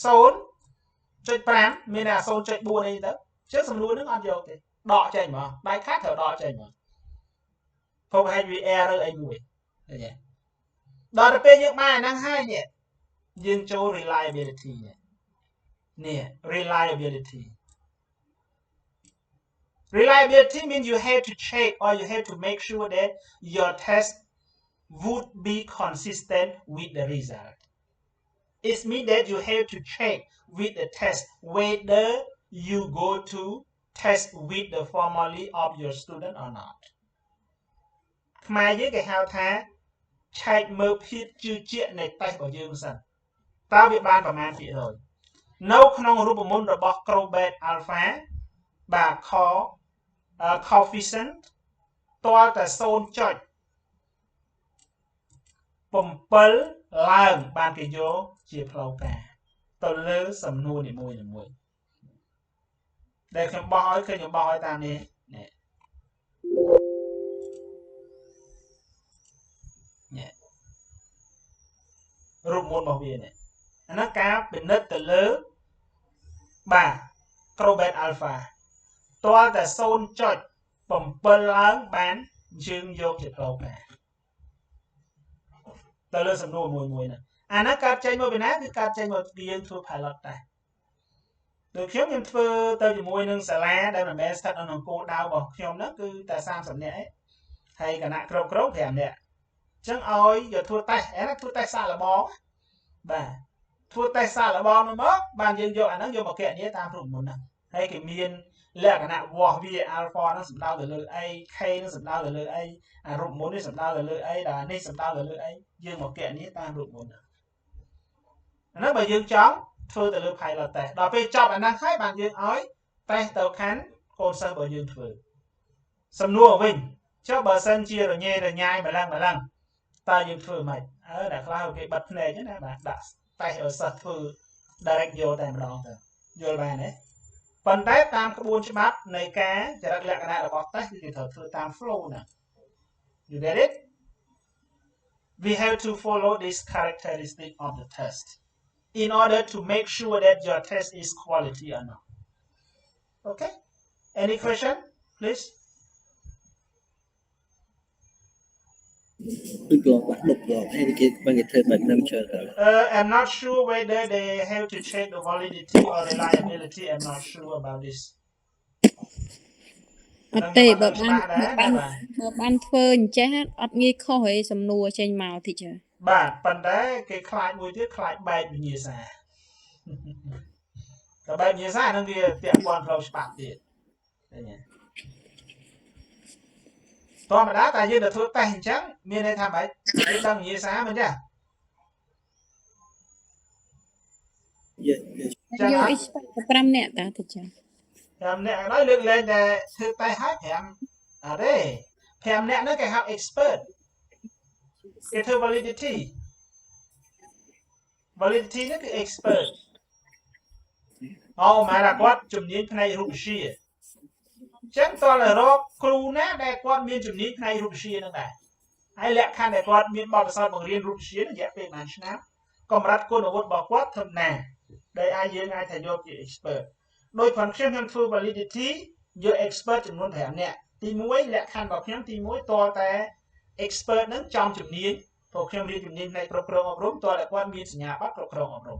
0.5 មានតែ 0.4 អីទៅចឹងសំណួរហ្នឹងអត់យកទេដកចេញមកដៃខាត់ត្រូវដកចេញមកព្រោះប្រហែលវា error អីមួយឃើញទេដល់ទៅពេលយើងបានអាហ្នឹងហើយនេះយើងចូល reliability នេះ reliability means you have to check or you have to make sure that your test would be consistent with the result. It means that you have to check with the test whether you go to test with the formally of your student or not. ខ្មែរយើងគេហៅថាឆែកមើលភាពជឿជាក់នៃតេស្តរបស់យើងសិនតើវាបានប្រមាណភាគរយនៅក្នុងរូបមន្តរបស់ Crobet Alpha បាទ coefficient ទាល់តែ 0.7 ឡើងបានគេយកជាផ្លូវការទៅលើសំណួរនីមួយៗដែលខ្ញុំបោះឲ្យគឺខ្ញុំបោះឲ្យតាមនេះរូបមន្តរបស់វានេះអានោះការពិនិត្យទៅលើបាទ Crobet Alpha ទាល់តែ 0.7 ឡើងបានយើងយកជាផ្លូវការទៅលើសំណួរមួយហ្នឹងអានោះកើតចេញមកពីណាគឺកើតចេញមកពីយើងធ្វើ pilot ដែរដូចខ្ញុំធ្វើទៅជាមួយនឹងសាលាដែលមិនមែនស្ថិតនៅក្នុងគោលដៅរបស់ខ្ញុំហ្នឹងគឺតែ30នាក់ឯងហើយគណៈគ្រប់គ្រង5នាក់អញ្ចឹងឲ្យយកធ្វើតេស្តអានោះធ្វើតេស្តសាកល្បងបាទធ្វើតេស្តសាកល្បងនោះមកបានយើងយកអាហ្នឹងយកមកកណនីតាមរូបមន្តហ្នឹងហើយគេមានលក្ខណៈវាស់វា alpha ហ្នឹងសំដៅទៅលើអី k ហ្នឹងសំដៅទៅលើអីអារូបមន្តនេះសំដៅទៅលើអីដល់នេះសំដៅទៅលើអីយើងមកកណនីតាមរូបមន្តហ្នឹងអាហ្នឹងបើយើងចង់ធ្វើទៅលើ pilot test ដល់ពេលចប់អាហ្នឹងហើយបានយើងឲ្យ test ទៅខាន់កូនសិស្សរបស់យើងធ្វើសំណួរវិញចុះបើសិនជារញ៉េរញ៉ាយម្លឹងតើយើងធ្វើម៉េចអ្នកខ្លះគេបិទភ្នែកណាបាទដាក់ test ឲ្យសិស្សធ្វើ direct យកតែម្ដងទៅយល់បានទេប៉ុន្តែតាមក្បួនច្បាប់នៃការចរិតលក្ខណៈរបស់ test គឺគេត្រូវធ្វើតាម flow ណា You get it? We have to follow this characteristic of the test in order to make sure that your test is quality or not. Okay? Any question, please? I'm not sure whether they have to check the validity or reliability. I'm not sure about this.
អត់ទេបើបានធ្វើអញ្ចេះអត់ងាយខុសឯសំណួរចេញមកតិច
បាទប៉ុន្តែគេខ្លាចមួយទៀតខ្លាចបែកវិញ្ញាសាតែបែកវិញ្ញាសានឹងវាពាក់ព័ន្ធផ្លូវច្បាប់ទៀតឃើញទេធម្មតាតែយើងទៅធ្វើតេស្តអញ្ចឹងមានន័យថាម៉េចយើងដឹងវិញ្ញាសាមិនទេ
យក expert 5នាក់តាតិច
5នាក់ហើយលើកលែងតែធ្វើតេស្តឲ្យ5អត់ទេ5នាក់ហ្នឹងគេហៅ expert គេធ្វើ validity ហ្នឹងគឺ expert ម៉ែថាគាត់ជំនាញផ្នែករូបវិទ្យាអញ្ចឹងតើរកគ្រូណាដែលគាត់មានជំនាញផ្នែករូបវិទ្យាហ្នឹងដែរហើយលក្ខខណ្ឌដែលគាត់មានបទពិសោធន៍បង្រៀនរូបវិទ្យារយៈពេលប៉ុន្មានឆ្នាំកម្រិតគុណវុឌ្ឍិរបស់គាត់ធំណាដែលយើងអាចថាយកជា expert ដោយផងខ្ញុំធ្វើ validity យក expert ចំនួន5នាក់ទី1លក្ខខណ្ឌរបស់ខ្ញុំទី1តើតែ expert ហ្នឹងចំជំនាញព្រោះខ្ញុំរៀនជំនាញផ្នែកគ្រប់គ្រងអប់រំតើតែគាត់មានសញ្ញាបត្រគ្រប់គ្រងអប់រំ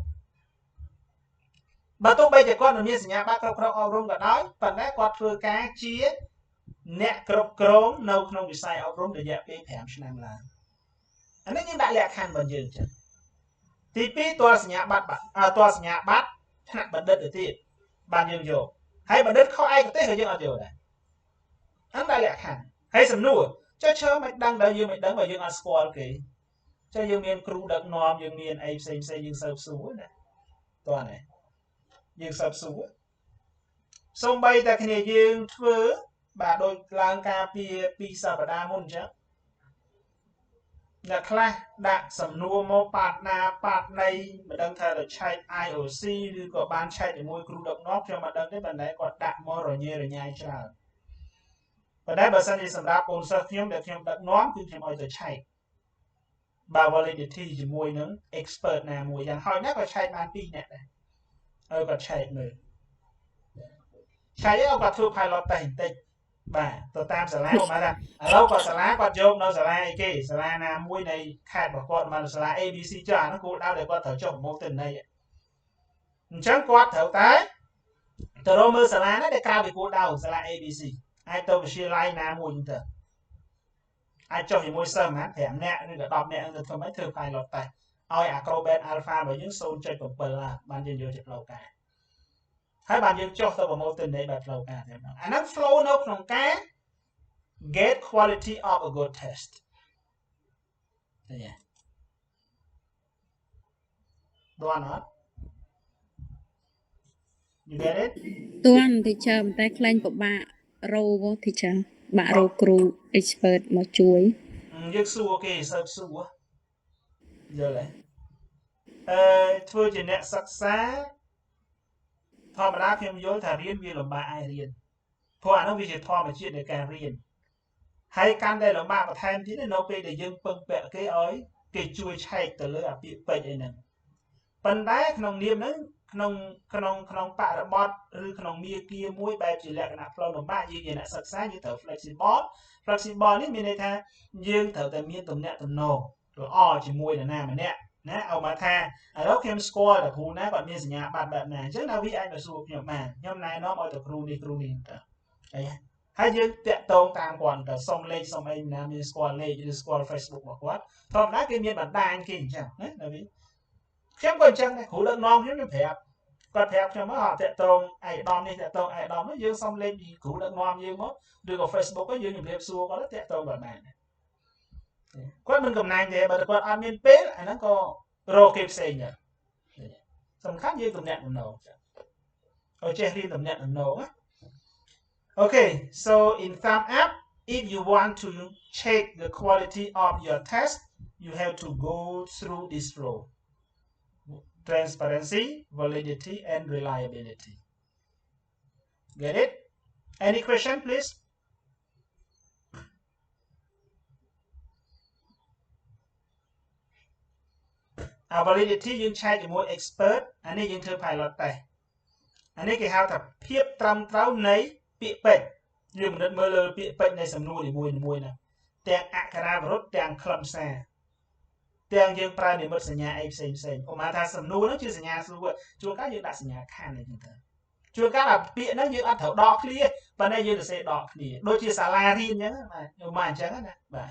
បើទោះបីតែគាត់មិនមានសញ្ញាបត្រគ្រប់គ្រងអប់រំក៏ដោយប៉ុន្តែគាត់ធ្វើការជាអ្នកគ្រប់គ្រងនៅក្នុងវិស័យអប់រំរយៈពេល5ឆ្នាំឡើងអានេះយើងដាក់លក្ខខណ្ឌរបស់យើងចឹងទី2តើសញ្ញាបត្រថ្នាក់បណ្ឌិតទៅទៀតបានយើងយកហើយបណ្ឌិតខុសឯកទេសក៏យើងអត់យកដែរហ្នឹងដាក់លក្ខខណ្ឌហើយសំណួរចុះឈើមិនដឹងដល់យើងមិនដឹងបើយើងអត់ស្គាល់គេចុះយើងមានគ្រូដឹកនាំយើងមានអីផ្សេងយើងសើបសួរណាតើណាយើងសើបសួរសូម្បីតែគ្នាយើងធ្វើបាទដូចឡើងការពី2សប្តាហ៍មុនអញ្ចឹងអ្នកខ្លះដាក់សំណួរមកប៉ាតណាប៉ាតណីមិនដឹងថាទៅឆែក IOC ឬក៏បានឆែកជាមួយគ្រូដឹកនាំខ្ញុំមិនដឹងទេប៉ុន្តែគាត់ដាក់មករញ៉េរញ៉ាយច្រើនប៉ុន្តែបើសិនជាសម្រាប់កូនសិស្សខ្ញុំដែលខ្ញុំដឹកនាំគឺខ្ញុំឲ្យទៅឆែក bà validity chỉ mùi nướng expert nào mùi dàn hỏi nó có chạy bàn pi nè có chạy mười chạy ở có thu pilot tay hình tích bà tôi tam sở lá mà ra lâu có sở lá có chôm đâu sở lá kì sở lá nào mùi này khai bỏ con mà sở lá ABC cho nó cũng đau để có thở chồng mô tình này chẳng quát thở tái từ đó mơ sở lá nó để cao bị cô đau sở lá ABC ai tôi phải chia like nào mùi như thế ai cho những môi sâm á thèm nè nên là đọc nè được thôi mấy thứ phải lọt tay oi acrobat alpha với những số chơi của bờ là bạn dân vô chụp lâu cả hai bạn dân cho tôi vào mô tình để bật lâu cả anh nó flow nó trong cái get quality of a good test đoan hả you get it
Tuan thì chờ một tay claim của bà rô thì chờ bà rô crew expert mà chuối
giấc xua ok sớm xua giờ lại thưa chị nè sắc xá thọ mà đã phim dối thà riêng vì là bà ai riêng thọ nó vì chỉ thọ mà chuyện để càng riêng hay can đây là bà mà thêm tí này nó về để dân phân bẹ cái ấy cái chui chạy từ lưỡi à bị bệnh này nè phần đá nông niệm đó nông bạ đã bọt nông mía kia muối bài chỉ là cái nạp flow nông bạ như nè sắc xá như thở flexible ní mình đây tha dương thở tại miên tầm nè tầm nổ rồi chỉ muối là nam mà nè nè ao mà tha ở đó kem score là khu nè còn miên gì nhà bạn bạn này chứ nào vì anh là sụp nhậm mà nhâm này nó mọi tập crew đi đấy hai dương tẹt tông tam quản cả xong lên xong anh nam miên score lên như score Facebook bảo quát thom đá cái miên bản đa anh kinh chẳng đấy là vì xem quan trọng này khu đất non hiếm phải còn theo cho mới họ tẹt tông ai đom đi tẹt tông ai đom nó dương xong lên thì khu đất non dương nó đưa vào Facebook có dương những việc xua có tẹt tông bản này quát mình cầm này thì bà quát admin page lại nó có rô kịp xây nhỉ xong khác như tầm nhận tầm nổ ở trên đi tầm nhận tầm nổ á okay so in sum up if you want to check the quality of your test you have to go through this flow transparency validity and reliability get it any question please validity យើងឆែកជាមួយ expert អានេះយើងធ្វើ pilot test អានេះគេហៅថាភាពត្រឹមត្រូវនៃពាក្យពេចន៍យើងមិនមើលលើពាក្យពេចន៍នៃសំណួរនីមួយៗណាទាំងអក្ខរាវិរុទ្ធទាំងខ្លឹមសារទាំងយើងប្រើនិមិត្តសញ្ញាអីផ្សេងឧមាថាសំណួរហ្នឹងជាសញ្ញាសួរជួនកាលយើងដាក់សញ្ញាខណ្ឌអីចឹងទៅជួនកាលអាពាក្យហ្នឹងយើងអត់ត្រូវដកគ្នាប៉ុន្តែយើងសរសេរដកគ្នាដូចជាសាលារៀនអញ្ចឹងបាទខ្ញុំមកអញ្ចឹងណាបាទ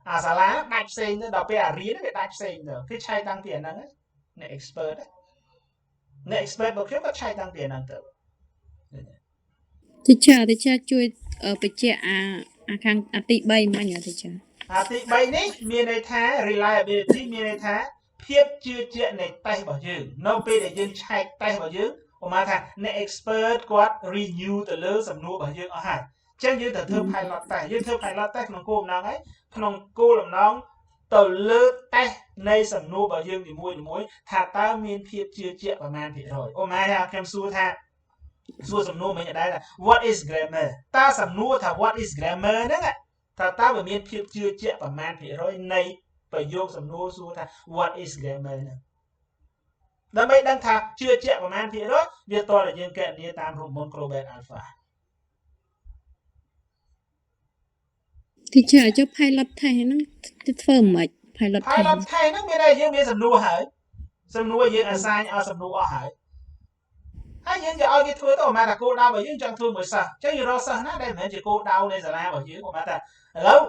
អាសាលាដាច់ផ្សេងទៅដល់ពេលអារៀនវាដាច់ផ្សេងទៅគេឆែកតាំងពីអាហ្នឹងអ្នក expert អ្នក expert របស់ខ្ញុំក៏ឆែកតាំងពីអាហ្នឹងទៅ
ទីចាជួយបញ្ជាក់អាខាងអាទី3មិញហ៎ទីចា
អាទី3នេះមានន័យថា reliability មានន័យថាភាពជឿជាក់នៃតេស្តរបស់យើងនៅពេលដែលយើងឆែកតេស្តរបស់យើងឧមាថាអ្នក expert គាត់ renew ទៅលើសំណួររបស់យើងអស់ហើយអញ្ចឹងយើងត្រូវធ្វើ pilot test យើងធ្វើ pilot test ក្នុងគោលបំណងហើយក្នុងគោលបំណងទៅលើតេស្តនៃសំណួររបស់យើងនីមួយថាតើមានភាពជឿជាក់ប្រមាណភាគរយឧមាថាខ្ញុំសួរសំណួរមិញដែរថា what is grammar តើសំណួរថា what is grammar ហ្នឹងតើវាមានភាពជឿជាក់ប្រមាណភាគរយនៃប្រយោគសំណួរសួរថា what is grammar ហ្នឹងដើម្បីដឹងថាជឿជាក់ប្រមាណភាគរយវាតើយើងកណនាតាមរូបមន្ត Crobet Alpha
ទីចាចុះ pilot test ហ្នឹងធ្វើមិន pilot test
ហ្នឹងមានតែយើងមានសំណួរហើយសំណួរយើង assign ឲ្យសំណួរអស់ហើយយើងจะឲ្យគេធ្វើទៅមកថាគោលដៅរបស់យើងចង់ធ្វើមួយសិស្សអញ្ចឹងយើងរកសិស្សណាដែលមិនមែនជាគោលដៅនៃសាលារបស់យើងមកថាឥឡូវ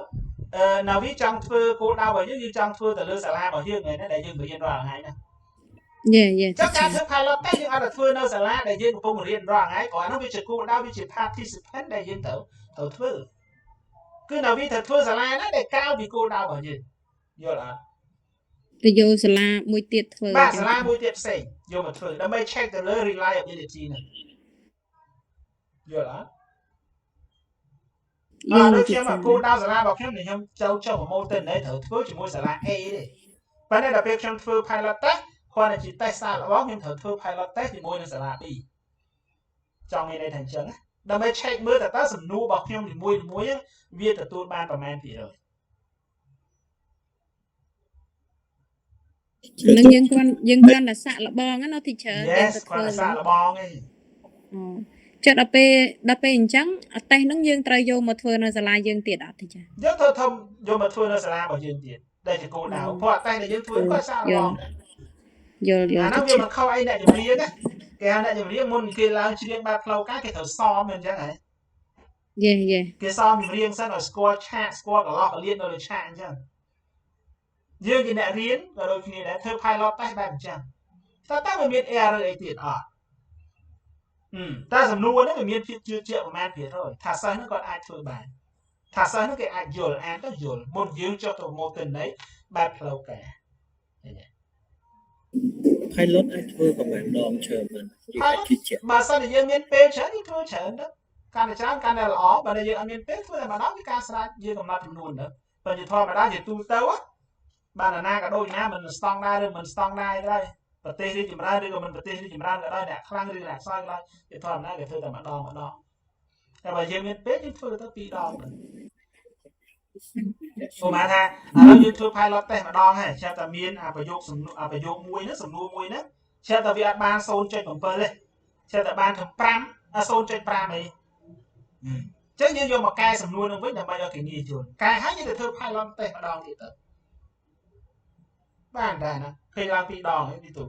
ណាវីចង់ធ្វើគោលដៅរបស់យើងចង់ធ្វើទៅលើសាលារបស់យើងហ្នឹងដែលយើងរៀនរាល់ថ្ងៃណាចុះការធ្វើ pilot test យើងអត់ទៅធ្វើនៅសាលាដែលយើងកំពុងរៀនរាល់ថ្ងៃគ្រាន់តែវាជាគោលដៅវាជា participant ដែលយើងត្រូវធ្វើគឺណាវីត្រូវធ្វើសាលាណាដែលcaoពីគោលដៅរបស់យើងយល់អត់
ទៅយកសាលាមួយទៀតធ្វើ
បាទសាលាមួយទៀតផ្សេងយកមកធ្វើដើម្បី check ទៅលើ reliability ហ្នឹងយល់អត់ដូចខ្ញុំគោលដៅសាលារបស់ខ្ញុំខ្ញុំចុះប្រម៉ូទិននេះត្រូវធ្វើជាមួយសាលា A ទេប៉ុន្តែដល់ពេលខ្ញុំធ្វើ pilot test គាត់តែជា test សាលរបស់ខ្ញុំត្រូវធ្វើ pilot test ជាមួយនឹងសាលា B ចង់មានន័យថាអញ្ចឹងដើម្បី check មើលតើសំណួររបស់ខ្ញុំនីមួយវាទទួលបានប្រមាណភាគរយ
នឹងយើងគ្រាន់តែសាក់លបងណា teacher យើងទៅ
yes
ធ្វើ
គាត់សាក់លបងឯង
ចិត្តដល់ពេលអញ្ចឹងអតេសហ្នឹងយើងត្រូវយកមកធ្វើនៅសាលាយើងទៀតអត់ teacher
យើងត្រូវធំយកមកធ្វើនៅសាលារបស់យើងទៀតដែលជាគោលដៅព្រោះអតេសដែលយើងធ្វើគាត់សាក់លបង
យល់
អានោះវាមិនខុសអីអ្នកចម្រៀងណាគេហៅអ្នកចម្រៀងមុនគេឡើងច្រៀងបែបផ្លូវការគេត្រូវសមអញ្ចឹងហ៎
យេ
គេសមចម្រៀងសិនឲ្យស្គាល់ឆាកស្គាល់កន្លោះកលៀននៅលើឆាកអញ្ចឹងយើងជាអ្នករៀនក៏ដូចគ្នាដែរធ្វើ pilot test បែបអញ្ចឹងតើវាមាន error អីទៀតអត់តែសំណួរហ្នឹងវាមានភាពជឿជាក់ប្រមាណភាគរយថាសិស្សហ្នឹងគាត់អាចធ្វើបានថាសិស្សហ្នឹងគេអាចយល់អានទៅយល់មុនយើងចុះទៅមកទិន្នន័យបែបផ្លូវការ
pilot អាចធ្វើប្រហែលដងច្រើនមិនយើងអាចជឿជាក់
បើសិនតែយើងមានពេលច្រើនយើងធ្វើច្រើនទៅកាន់តែច្រើនកាន់តែល្អបើយើងអត់មានពេលធ្វើតែម្ដងវាការស្រាវយើងកំណត់ចំនួនទៅបើជាធម្មតាជាទូទៅបានណាក៏ដូចណាមិនស្តង់ដារឬមិនស្តង់ដារទេប្រទេសរីកចម្រើនឬក៏មិនប្រទេសរីកចម្រើនក៏ដោយអ្នកខ្លាំងឬអ្នកខ្សោយក៏ដោយជាធម្មតាគេធ្វើតែម្ដងតែបើយើងមានពេលយើងធ្វើទៅ2ដងទៅសូមថាឥឡូវយើងធ្វើ pilot test ម្ដងហើយចាំតែមានប្រយោគមួយហ្នឹងសំណួរមួយហ្នឹងចាំតែវាអត់បាន 0.7 ទេចាំតែបាន5 0.5 អីចឹងយើងយកមកកែសំណួរនឹងវិញដើម្បីឲ្យគេងាយយល់កែហើយយើងទៅធ្វើ pilot test ម្ដងទៀតទៅបានដែរណាឃើញឡើង2ដងនេះទូ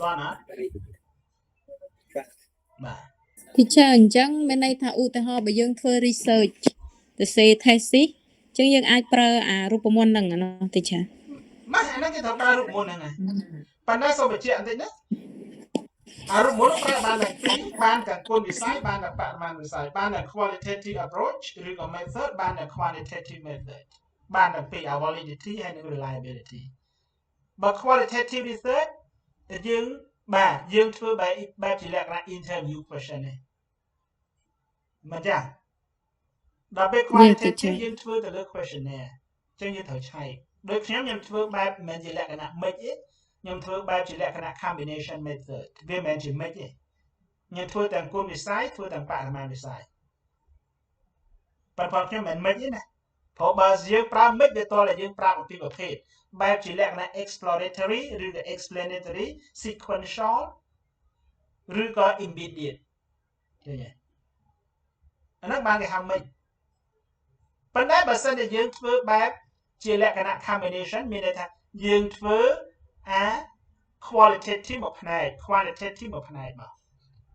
បានណាបាទ
teacher អញ្ចឹងមានន័យថាឧទាហរណ៍បើយើងធ្វើ research ទៅ say thesis អញ្ចឹងយើងអាចប្រើអារូបមន្តហ្នឹងណា teacher
ម៉េចអាហ្នឹងគេត្រូវប្រើរូបមន្តហ្នឹងណាប៉ុន្តែសូមបញ្ជាក់បន្តិចណាអារូបមន្តប្រើបានតែ2បានតែគុណវិស័យបានតែបរិមាណវិស័យបានតែ qualitative approach ឬក៏ method បានតែ quantitative method បានតែពី validity ហើយនិង reliability បើ qualitative research យើងធ្វើបែបជាលក្ខណៈ interview question ទេមិនចាដល់ពេល qualitative យើងធ្វើទៅលើ questionnaire អញ្ចឹងយើងត្រូវឆែកដូចខ្ញុំធ្វើបែបមិនជាលក្ខណៈ mix ទេខ្ញុំធ្វើបែបជាលក្ខណៈ combination method វាមិនមែនជា mix ទេខ្ញុំធ្វើទាំងគុណវិស័យធ្វើទាំងបរិមាណវិស័យប៉ុន្តែខ្ញុំមិន mix ទេណាព្រោះបើយើងប្រើ mix វាតើយើងប្រើអំពីប្រភេទបែបជាលក្ខណៈ exploratory ឬក៏ explanatory sequential ឬក៏ immediate ឃើញទេអាហ្នឹងបានគេហៅ mix ប៉ុន្តែបើសិនជាយើងធ្វើបែបជាលក្ខណៈ combination មានន័យថាយើងធ្វើqualitative មួយផ្នែក quantitative មួយផ្នែកមក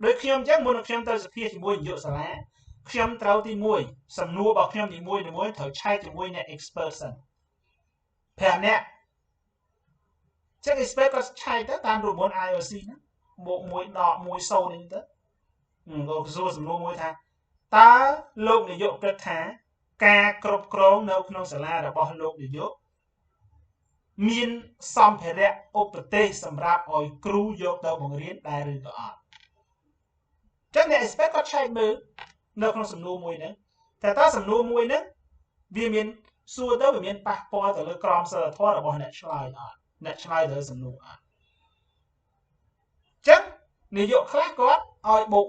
ដូចខ្ញុំអញ្ចឹងមុនខ្ញុំទៅសភាជាមួយនាយកសាលាខ្ញុំត្រូវទី1សំណួររបស់ខ្ញុំទី1ត្រូវឆែកជាមួយអ្នក expert សិន5នាក់ចឹង expert ក៏ឆែកទៅតាមរូបមន្ត IOC ហ្នឹងបូក1ដក1 0នេះទៅក៏សួរសំណួរមួយថាតើលោកនាយកគិតថាការគ្រប់គ្រងនៅក្នុងសាលារបស់លោកនាយកមានសម្ភារៈឧបទេសសម្រាប់ឲ្យគ្រូយកទៅបង្រៀនដែរឬក៏អត់ចឹងអ្នក expert គាត់ឆែកមើលនៅក្នុងសំណួរមួយហ្នឹងតែតើសំណួរមួយហ្នឹងវាមានសួរទៅវាមានប៉ះពាល់ទៅលើក្រមសីលធម៌របស់អ្នកឆ្លើយអត់អ្នកឆ្លើយទៅសំណួរអត់ចឹងនាយកខ្លះគាត់ឲ្យបូក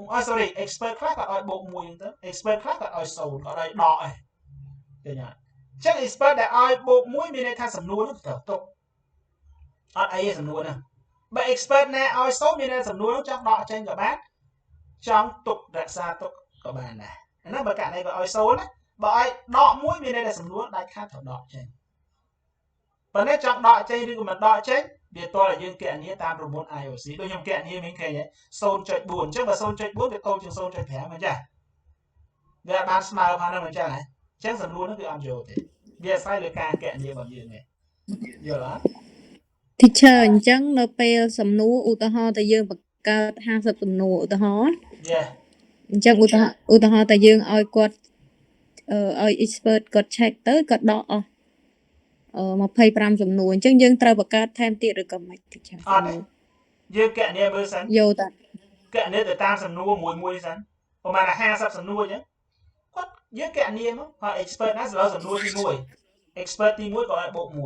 expert ខ្លះគាត់ឲ្យបូក1ទៅ expert ខ្លះគាត់ឲ្យ0គាត់ឲ្យដកឯងឃើញអត់ចឹង expert ដែលឲ្យបូក1មានន័យថាសំណួរនោះត្រូវទុកអត់អីទេសំណួរហ្នឹងបើ expert ណាឲ្យ0មានន័យថាសំណួរនោះចង់ដកចេញក៏បានចង់ទុករក្សាទុកក៏បានដែរអាហ្នឹងបើករណីបើឲ្យ0ណាបើឲ្យដក1មានន័យថាសំណួរដាច់ខាតត្រូវដកចេញប៉ុន្តែចង់ដកចេញឬក៏មិនដកចេញវាតើយើងគណនាតាមប្រព័ន្ធ IOC ដូចខ្ញុំគណនាមានឃើញ 0.4 អញ្ចឹងបើ 0.4 វាតូចជាង 0.5 អញ្ចឹងវាបានស្មើផងហ្នឹងអញ្ចឹងហ៎អញ្ចឹងសំណួរហ្នឹងគឺអត់យកទេវាអាស្រ័យលើការគណនារបស់យើងទេយល់អត់
teacher អញ្ចឹងនៅពេលសំណួរឧទាហរណ៍តែយើងបង្កើត50សំណួរឧទាហរណ៍អញ្ចឹងឧទាហរណ៍តែយើងឲ្យគាត់ឲ្យ expert គាត់ check ទៅគាត់ដកអស់25ចំនួនអញ្ចឹងយើងត្រូវបង្កើតថែមទៀតឬក៏មិន teacher
អត់ទេយើងគណនាមើលសិន
យកតា
គណនាទៅតាមសំណួរមួយសិនប្រហែល50សំណួរអញ្ចឹងគាត់យើងគណនាមកហើយ expert ណាសម្រាប់សំណួរទី1 expert ទី1ក៏ឲ្យបូក1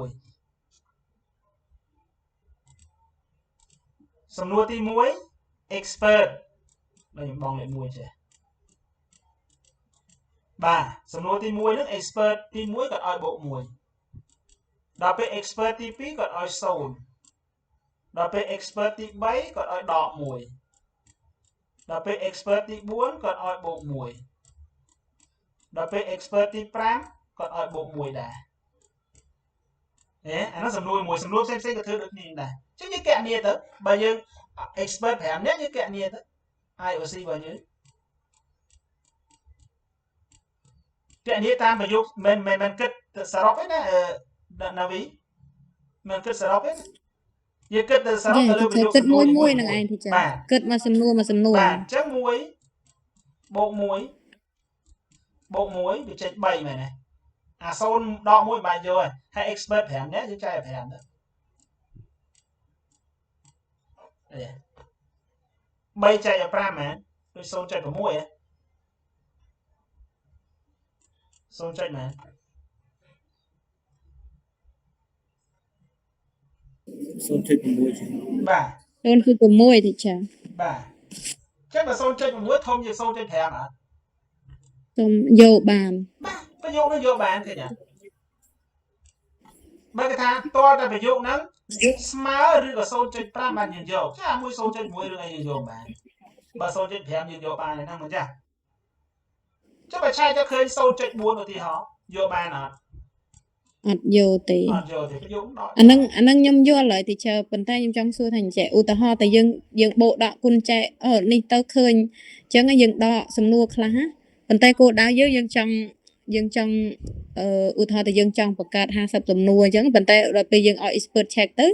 សំណួរទី1 expert ខ្ញុំបងលេខ1ចេះបាទសំណួរទី1ហ្នឹង expert ទី1ក៏ឲ្យបូក1 ដល់ពេល expert ទី2គាត់ឲ្យ0ដល់ពេល expert ទី3គាត់ឲ្យដក1ដល់ពេល expert ទី4គាត់ឲ្យបូក1ដល់ពេល expert ទី5គាត់ឲ្យបូក1ដែរអានោះសំណួរមួយសំណួរផ្សេងៗក៏ធ្វើដូចគ្នាដែរអញ្ចឹងយើងកណនីទៅបើយើង expert 5នាក់យើងកណនីទៅ IOC របស់យើងកណនីតាមប្រយោគមិនគិតសរុបទេណាណាវីមិនគិតសរុបទេយើងគិតទៅសរុបទៅលើប្រយោគគិតមួយនឹងឯងទីចា
គិតមកសំណួរ
បាទអញ្ចឹង1បូក1វាចេញ3មែនទេអា0ដក1បាយយកហើយ expert 5នាក់យើងចែក5ទៅ3ចែកឲ្យ5មែនដូច 0.6 ហ៎ 0.មែន
0.6
បាទ
0.6ទីចា
បាទចឹងបើ 0.6 ធំជាង 0.5 អត់
សូមយកបាន
បាទប្រយោគនោះយកបានឃើញអត់បើគេថាតើតែប្រយោគហ្នឹងស្មើឬក៏ 0.5 បានយើងយកចាមួយ 0.1 រឿងអីយើងយកបានបើ 0.5 យើងយកបានហ្នឹងមិនចាចុះបើឆែកទៅឃើញ 0.4 ឧទាហរណ៍យកបានអត់
អត់យកទេ
អត់យកទេប្រយោគដក
អាហ្នឹងខ្ញុំយល់ហើយទីចើប៉ុន្តែខ្ញុំចង់សួរថាអញ្ចឹងឧទាហរណ៍តែយើងបូកដកគុណចែកនេះទៅឃើញអញ្ចឹងយើងដកសំណួរខ្លះប៉ុន្តែគោលដៅយើងចង់ឧទាហរណ៍តែយើងចង់បង្កើត50សំណួរអញ្ចឹងប៉ុន្តែដល់ពេលយើងឲ្យ expert check ទៅ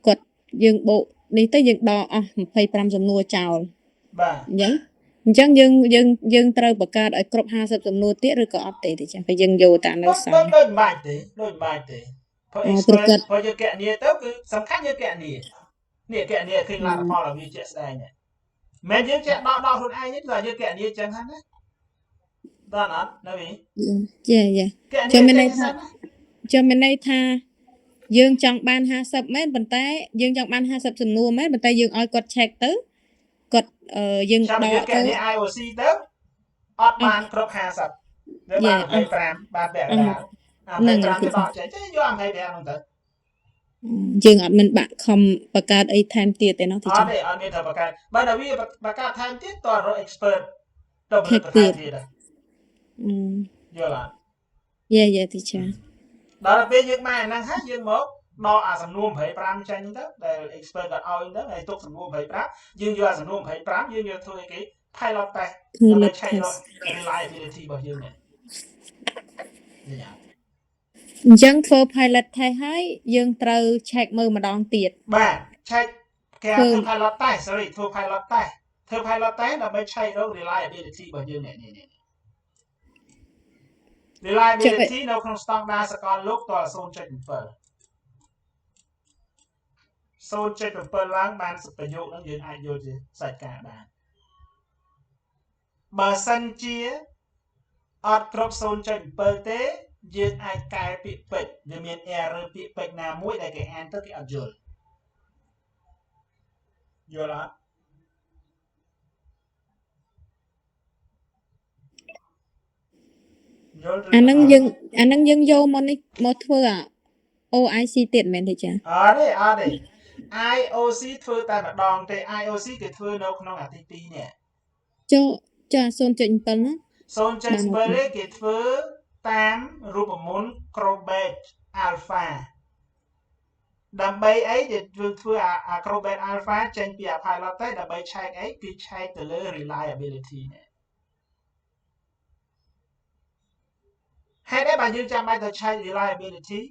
គាត់យើងបូកនេះទៅយើងដកអស់25សំណួរចោល
បាទ
អញ្ចឹងយើងត្រូវបង្កើតឲ្យគ្រប់50សំណួរទៀតឬក៏អត់ទេទីចា៎ពេលយើងយកតាមនៅ
សាដូចមិនបាច់ទេព្រោះ expert ព្រោះយើងកណនីទៅគឺសំខាន់យើងកណនីនេះកណនីឃើញលទ្ធផលឲ្យវាជាក់ស្ដែងហ្នឹងមិនយើងចេះដកខ្លួនឯងទេតែយើងកណនីអញ្ចឹងហ្នឹងណាដល់អត់ណាវី
ចាចាំមានន័យថាយើងចង់បាន50មែនប៉ុន្តែយើងចង់បាន50សំណួរមែនប៉ុន្តែយើងឲ្យគាត់ check ទៅគាត់យើងដក
ទៅ IOC ទៅអត់បានគ្រប់50នៅបាន25បានពាក់កណ្ដាល25ទៅដកចេញយក25ហ្នឹងទៅ
យើងអត់មិនបាក់ខំបង្កើតអីថែមទៀតទេនោះ
ទីចាអត់មានថាបង្កើតបើតែវាបង្កើតថែមទៀតតើរក expert ទៅផលិតថែមទៀតយល់អត់
យ៉ាទីចា
ដល់ពេលយើងបានអាហ្នឹងហើយយើងមកដកអាសំណួរ25ចេញទៅដែល expert គាត់ឲ្យទៅហើយទុកសំណួរ25យើងយកអាសំណួរ25យើងយកធ្វើអីគេ pilot test ដើម្បី check reliability របស់យើងនេះ
អញ្ចឹងធ្វើ pilot test ហើយយើងត្រូវ check មើលម្ដងទៀត
បាទ check គេធ្វើ pilot test ធ្វើ pilot test ដើម្បី check រក reliability របស់យើងនេះ reliability នៅក្នុងស្តង់ដារសកលលោកតើ 0.7 ឡើងបានប្រយោគហ្នឹងយើងអាចយកជាសាច់ការបានបើសិនជាអត់គ្រប់ 0.7 ទេយើងអាចកែពាក្យពេចន៍វាមាន error ពាក្យពេចន៍ណាមួយដែលគេអានទៅគេអត់យល់អត់
អាហ្នឹងយើងយកមកនេះមកធ្វើអា OIC ទៀតមែនទេចា
អត់ទេ IOC ធ្វើតែម្ដងទេ IOC គេធ្វើនៅក្នុងអាទី2នេះ
ចា 0.7 ណា
0.7 គេធ្វើតាមរូបមន្ត Crobate Alpha ដើម្បីអីដែលធ្វើអា Crobate Alpha ចេញពីអា pilot ទៅដើម្បី check អីគឺ check ទៅលើ reliability នេះហេតុអីបើយើងចាំបាច់ទៅ check reliability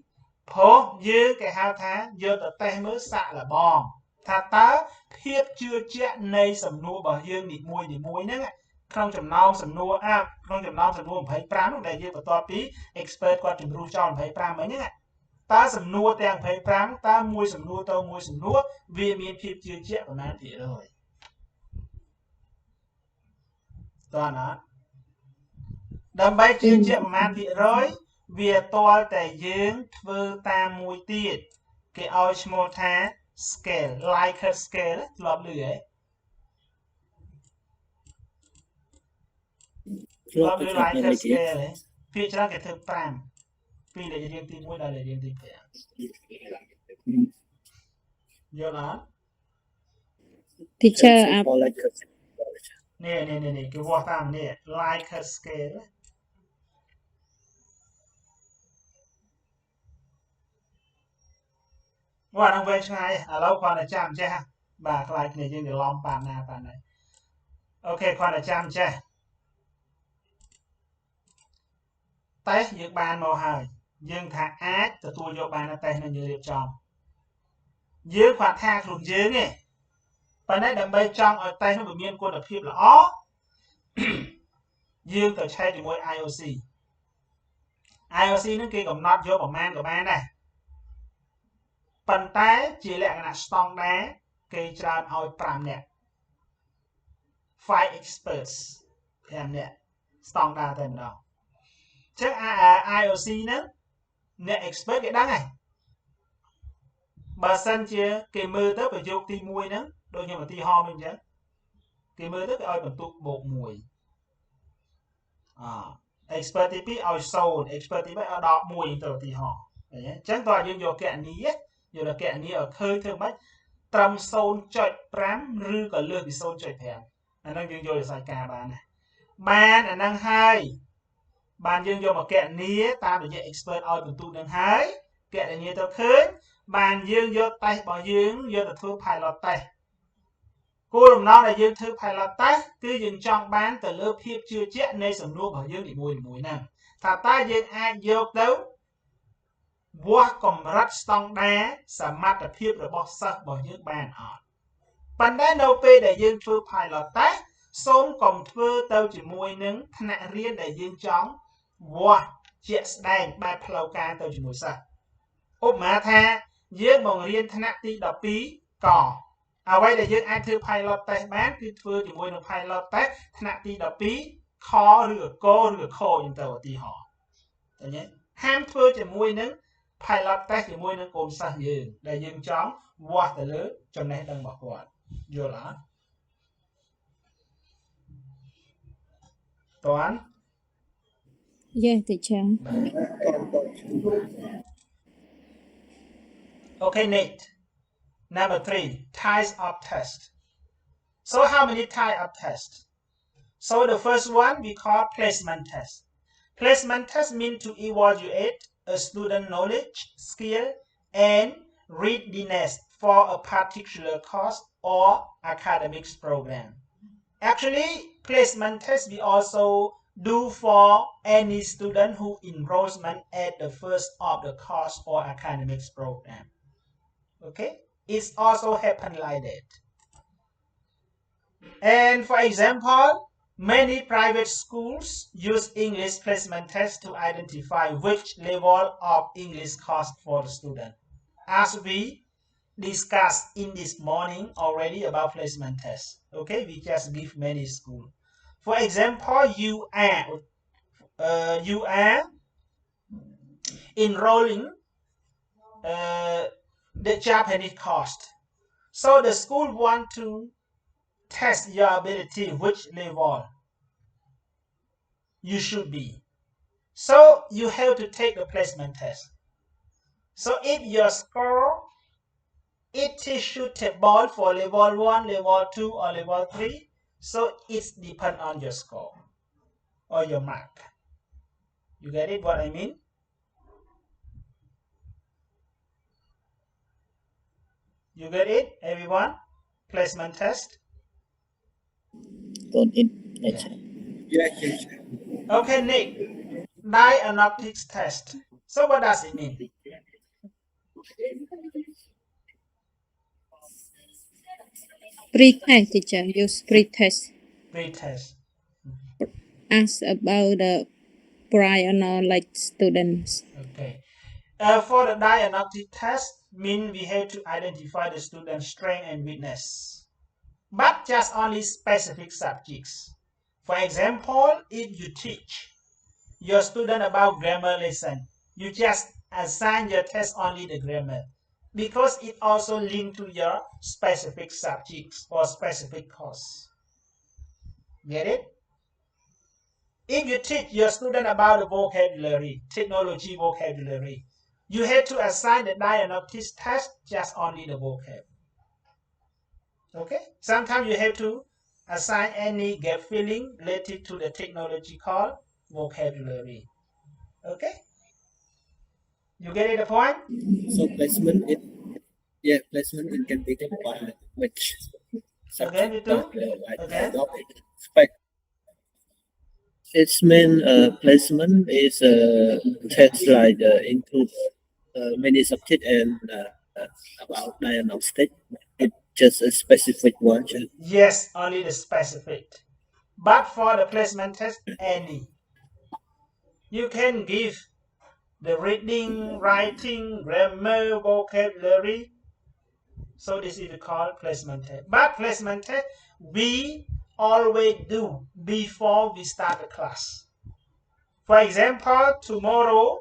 ព្រោះយើងគេហៅថាយកទៅតេស្តមើលសាកល្បងថាតើភាពជឿជាក់នៃសំណួររបស់យើងនីមួយហ្នឹងក្នុងចំណោមសំណួរក្នុងចំណោមសំណួរ25នោះដែលយើងបន្ទាប់ពី expert គាត់ជំរុះចោល25មិញហ្នឹងតើសំណួរទាំង25តើមួយសំណួរទៅមួយសំណួរវាមានភាពជឿជាក់ប្រមាណភាគរយតើណាដើម្បីជឿជាក់ប្រមាណភាគរយវាទាល់តែយើងធ្វើតាមមួយទៀតគេឲ្យឈ្មោះថា scale Likert scale ធ្លាប់ឮហ៎ធ្លាប់ឮ Likert scale ហ៎ភាគច្រើនគេធ្វើ5 ពីលេខរៀងទី1ដល់លេខរៀងទី5យល់អត់
teacher
នេះគេវាស់តាមនេះ Likert scale ว่าនឹងវែងឆ្ងាយឥឡូវគាត់តែចាំចេះបាទខ្លាចគ្នាយើងច្រឡំប៉ាណាប៉ាណៃអូខេគាត់តែចាំចេះតេស្តយើងបានមកហើយយើងថាអាចទទួលយកបានតេស្តនឹងយើងរៀបចំយើងគាត់ថាខ្លួនយើងទេប៉ុន្តែដើម្បីចង់ឲ្យតេស្តនោះវាមានគុណភាពល្អយើងទៅឆែកជាមួយ IOC នឹងគេកំណត់យកប្រមាណក៏បានដែរប៉ុន្តែជាលក្ខណៈស្តង់ដារគេច្រើនឲ្យ5នាក់ 5 experts 5នាក់ស្តង់ដារតែម្ដងចឹង IOC ហ្នឹងអ្នក expert គេដឹងហើយបើសិនជាគេមើលទៅប្រយោគទី1ហ្នឹងដូចខ្ញុំឧទាហរណ៍វិញចឹងគេមើលទៅគេឲ្យបន្ទុកបូក1expert ទី2ឲ្យ0 expert ទី3ឲ្យដល់1ទៅឧទាហរណ៍ឃើញទេចឹងតើយើងយកគណនីយកគណនីឲ្យឃើញធ្វើម៉េចត្រឹម 0.5 ឬក៏លើសពី 0.5 អាហ្នឹងយើងយកវិស័យការបានណាបានអាហ្នឹងហើយបានយើងយកមកគណនាតាមរយៈ expert ឲ្យបន្ទុកនឹងហើយកណនាទៅឃើញបានយើងយកតេស្តរបស់យើងយកទៅធ្វើ pilot test គោលបំណងដែលយើងធ្វើ pilot test គឺយើងចង់បានទៅលើភាពជឿជាក់នៃសំណួររបស់យើងនីមួយៗហ្នឹងថាតើយើងអាចយកទៅវាស់កម្រិតស្តង់ដារសមត្ថភាពរបស់សិស្សរបស់យើងបានអត់ប៉ុន្តែនៅពេលដែលយើងធ្វើ pilot test សូមកុំធ្វើទៅជាមួយនឹងថ្នាក់រៀនដែលយើងចង់វាស់ជាក់ស្ដែងបែបផ្លូវការទៅជាមួយសិស្សឧបមាថាយើងមករៀនថ្នាក់ទី12កអ្វីដែលយើងអាចធ្វើ pilot test បានគឺធ្វើជាមួយនឹង pilot test ថ្នាក់ទី12ខឬក៏កឬក៏ខយ៉ាងទៅឧទាហរណ៍ឃើញទេហាមធ្វើជាមួយនឹង pilot test ជាមួយនឹងកូនសិស្សយើងដែលយើងចង់វាស់ទៅលើចំណេះដឹងរបស់គាត់យល់អត់តើ
Yes teacher
Okay Nate number 3 types of test so how many types of test so the first one we call placement test mean to evaluate a student knowledge skill and readiness for a particular course or academics program actually placement test we also do for any student who enrollment at the first of the course or academics program okay it's also happen like that and for example many private schools use English placement test to identify which level of English course for the student as we discussed in this morning already about placement test okay we just give many schools for example you are enrolling the Japanese course so the school want to test your ability which level you should be so you have to take the placement test so if your score it is suitable for level 1 level 2 or level 3 so it depends on your score or your mark you get it what I mean you get it everyone placement test
got it
Yeah.
okay Nick diagnostic test so what does it mean
pre-test teacher use pre-test ask about the prior knowledge students
okay for the diagnostic test mean we have to identify the student's strength and weakness but just only specific subjects for example if you teach your student about grammar lesson you just assign your test only the grammar because it also linked to your specific subjects or specific course get it If you teach your student about the vocabulary, technology vocabulary, you have to assign the diagnostic test just only the vocab. Okay? Sometimes you have to assign any gap filling related to the technological vocabulary. Okay? You get it the point?
So placement it can be defined which
Again, you do? Again?
Its main placement is text like include many subjects and about diagnostic. It's just a specific one.
Yes, only the specific. But for the placement test, any. You can give the reading, writing, grammar, vocabulary. So this is called placement test. But placement test, we always do before we start the class. For example, tomorrow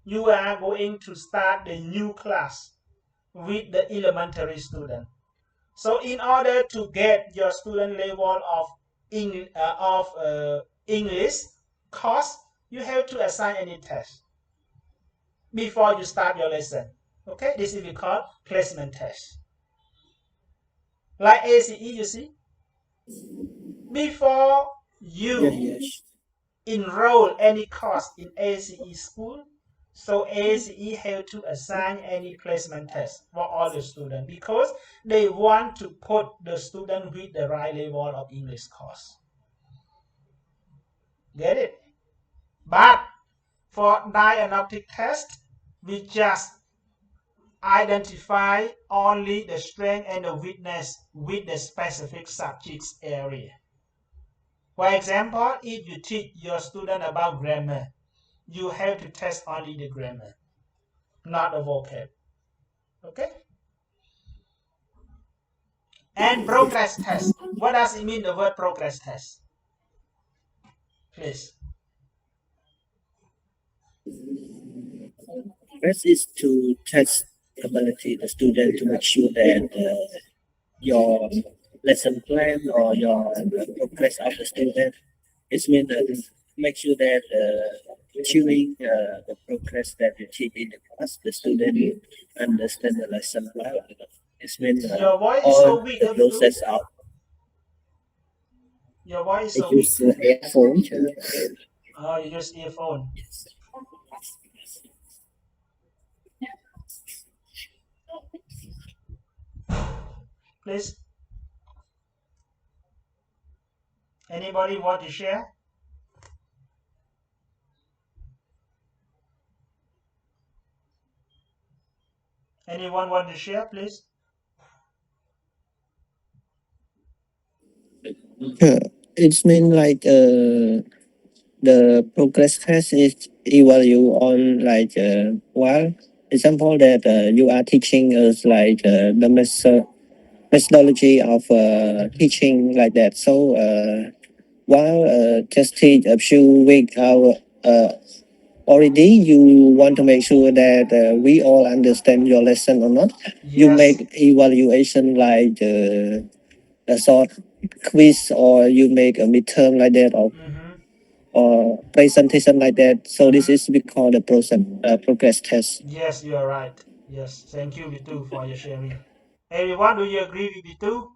you are going to start the new class with the elementary student. So in order to get your student level of English course, you have to assign any test before you start your lesson. Okay, this is called placement test. Like ACE, you see, before you enroll any course in ACE school, so ACE have to assign any placement test for all the students because they want to put the student with the right level of English course. Get it? But for diagnostic test, we just identify only the strength and the weakness with the specific subjects area. For example, if you teach your student about grammar, you have to test only the grammar, not the vocab. Okay? And progress test. What does it mean, the word progress test? Please.
First is to test ability the student to make sure that your lesson plan or your progress of the student is mean make sure that during the progress that you teach in the class, the student understand the lesson well. It's mean
Your voice is
all
so weak.
the process of
Your voice is so weak.
use earphone.
Oh, you use earphone. Please. Anybody want to share? Anyone want to share, please?
It's mean like the progress test is evaluate on like one example that you are teaching us like the methodology of teaching like that. So while just teach a few weeks out already, you want to make sure that we all understand your lesson or not. You
Yes.
make evaluation like a short quiz, or you make a midterm like that, or presentation like that. So this is we call the progress test.
Yes, you are right. Yes, thank you, Vitu, for your sharing. Everyone, do you agree with Vitu?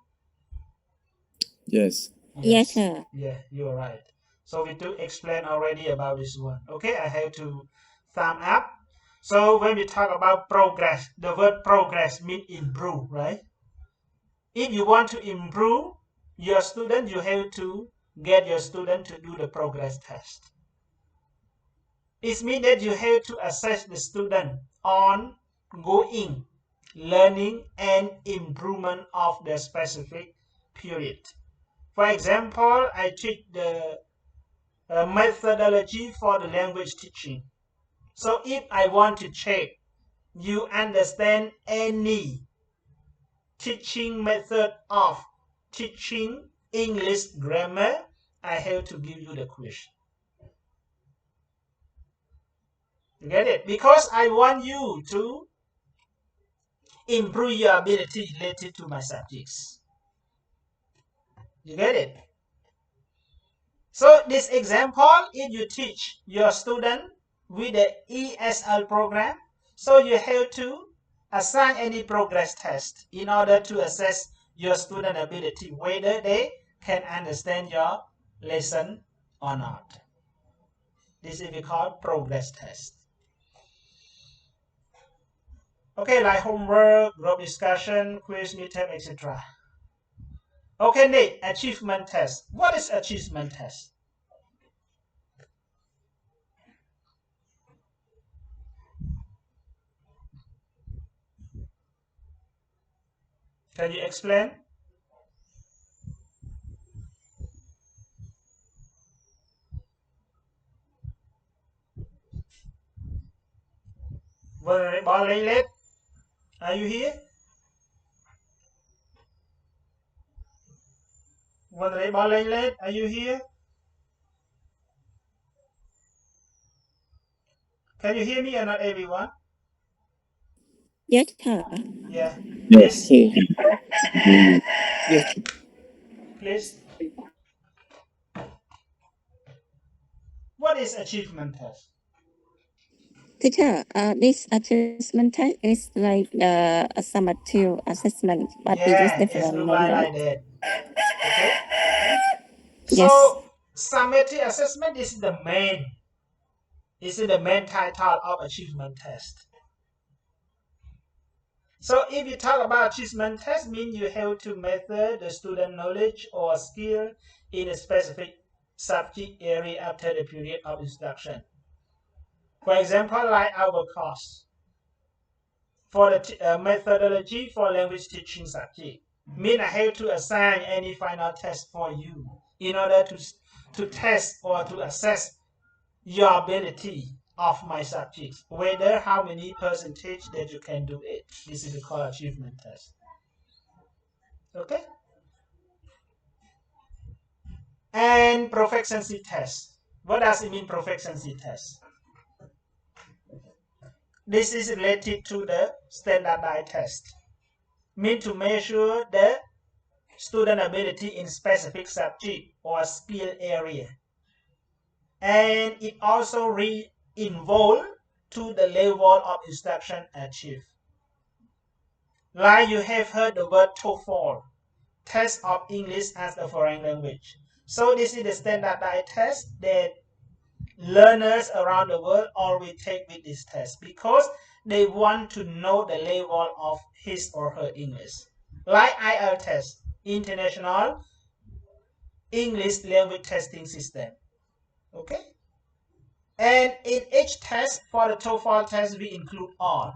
Yes.
Yes, sir.
Yeah, you are right. So Vitu explained already about this one. Okay, I have to thumb up. So when we talk about progress, the word progress means improve, right? If you want to improve your student, you have to get your student to do the progress test. It means that you have to assess the student on ongoing learning and improvement of the specific period. For example, I teach the methodology for the language teaching. So if I want to check you understand any teaching method of teaching English grammar, I have to give you the question. You get it? Because I want you to improve your ability related to my subjects. You get it? So this example, if you teach your student with the ESL program, so you have to assign any progress test in order to assess your student ability, whether they can understand your lesson or not. This is called progress test. Okay, like homework, group discussion, quiz, midterm, etc. Okay, Nate, achievement test. What is achievement test? Can you explain? Are you here? Are you here? Can you hear me or not, everyone?
Yes, sir.
Yeah.
Yes.
Please. What is achievement test?
Teacher, this assessment test is like a summative assessment, but we use
Yeah, it's
different
look
name.
like that. Okay.
Yes.
So summative assessment is the main. This is the main title of achievement test. So if you talk about achievement test, means you have to measure the student knowledge or skill in a specific subject area after the period of instruction. For example, like our course for the methodology for language teaching subject, mean I have to assign any final test for you in order to test or to assess your ability of my subject, whether how many percentage that you can do it. This is called achievement test. Okay. And proficiency test. What does it mean, proficiency test? This is related to the standardized test. Mean to measure the student ability in specific subject or skill area. And it also involved to the level of instruction achieved. Like you have heard the word TOEFL, Test of English as a Foreign Language. So this is the standardized test that learners around the world always take with this test because they want to know the level of his or her English. Like IELTS test, International English Language Testing System. Okay? And in each test, for the TOEFL test, we include all.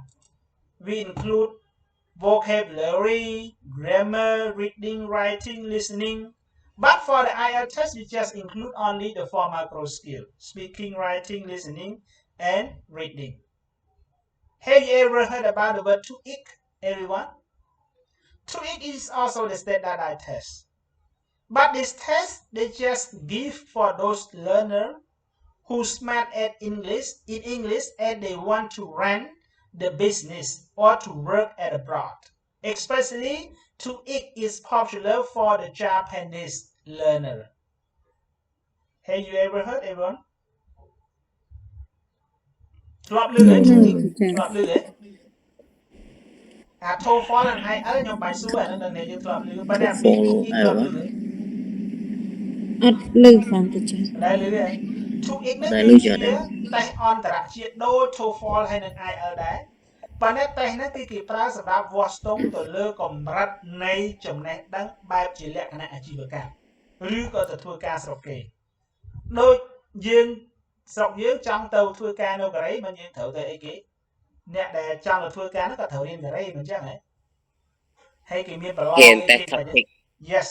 We include vocabulary, grammar, reading, writing, listening. But for the IELTS test, we just include only the 4 macro skills: speaking, writing, listening, and reading. Have you ever heard about the word TOEIC, everyone? TOEIC is also the standardized test. But this test, they just give for those learners who smart at English and they want to run the business or to work at abroad. Especially TOEIC is popular for the Japanese learner. Have you ever heard, everyone? ធ្លាប់ឮទេ TOEIC ធ្លាប់ឮទេ TOEFL and IELTS ខ្ញុំបាញ់សួរអានឹងអ្នកយើងធ្លាប់ឮប៉ុន្តែ TOEIC ធ្លាប់ឮទេ
អត់ឮផងទេចា៎
ដែលឮទេ TOEIC ហ្នឹងគឺជាតេស្តអន្តរជាតិដូច TOEFL ហើយនិង IELTS ដែរប៉ុន្តែតេស្តហ្នឹងគឺគេប្រើសម្រាប់វាស់ស្ទង់ទៅលើកម្រិតនៃចំណេះដឹងបែបជាលក្ខណៈអាជីវកម្មឬក៏ទៅធ្វើការស្រុកគេដូចយើងស្រុកយើងចង់ទៅធ្វើការនៅកូរ៉េមិនយើងត្រូវទៅអីគេអ្នកដែលចង់ទៅធ្វើការហ្នឹងក៏ត្រូវរៀនកូរ៉េមិនចឹងហ៎ហើយគេមានប្រឡងអីគេ Yes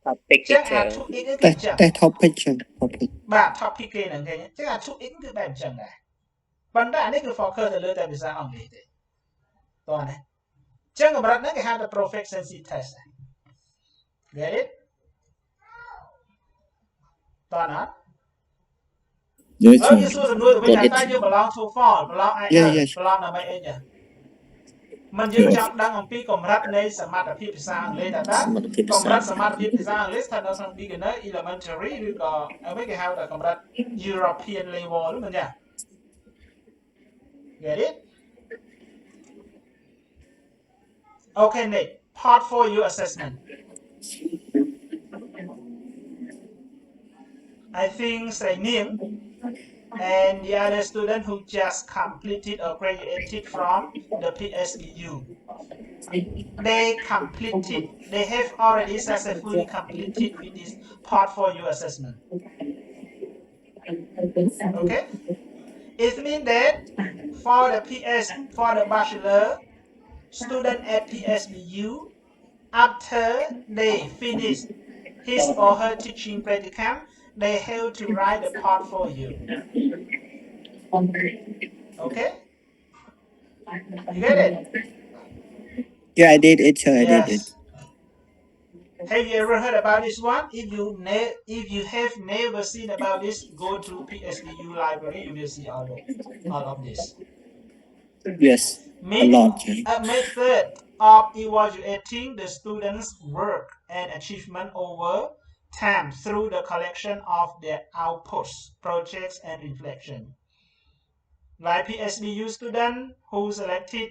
topic
ចឹងអា TOEIC គឺចឹងតែ
topic ចឹង
បាទ topic គេហ្នឹងគេចឹងអា TOEIC គឺបែបចឹងដែរប៉ុន្តែអានេះគឺ focus ទៅលើតែភាសាអង់គ្លេសទេតោះណាចឹងកម្រិតហ្នឹងគេហៅថា proficiency test Get it តោះណា
Yes
ហើយយើងសួរសំណួរទៅវិញថាតើយើងប្រឡង TOEFL ប្រឡង IELTS ប្រឡងដើម្បីអីចា มันយើងចង់ដឹងអំពីកម្រិតនៃសមត្ថភាពភាសាអង់គ្លេសតើកម្រិតសមត្ថភាពភាសាអង់គ្លេសស្ថិតនៅក្នុង beginner elementary ឬក៏អ្វីគេហៅថាកម្រិត European level នោះមិនទេ Get it Okay Nick portfolio assessment I think Sainim and the other student who just completed or graduated from the PSBU. They have already successfully completed with this portfolio assessment. Okay? It means that for the bachelor student at PSBU, after they finish his or her teaching practicum, they have to write the portfolio. Okay? You get it?
Yeah, I did it. I did it.
Have you ever heard about this one? If you have never seen about this, go to PSBU library. You will see all of this.
Yes, a lot.
A method of evaluating the students' work and achievement over time through the collection of their outputs, projects, and reflection. Like PSBU students who selected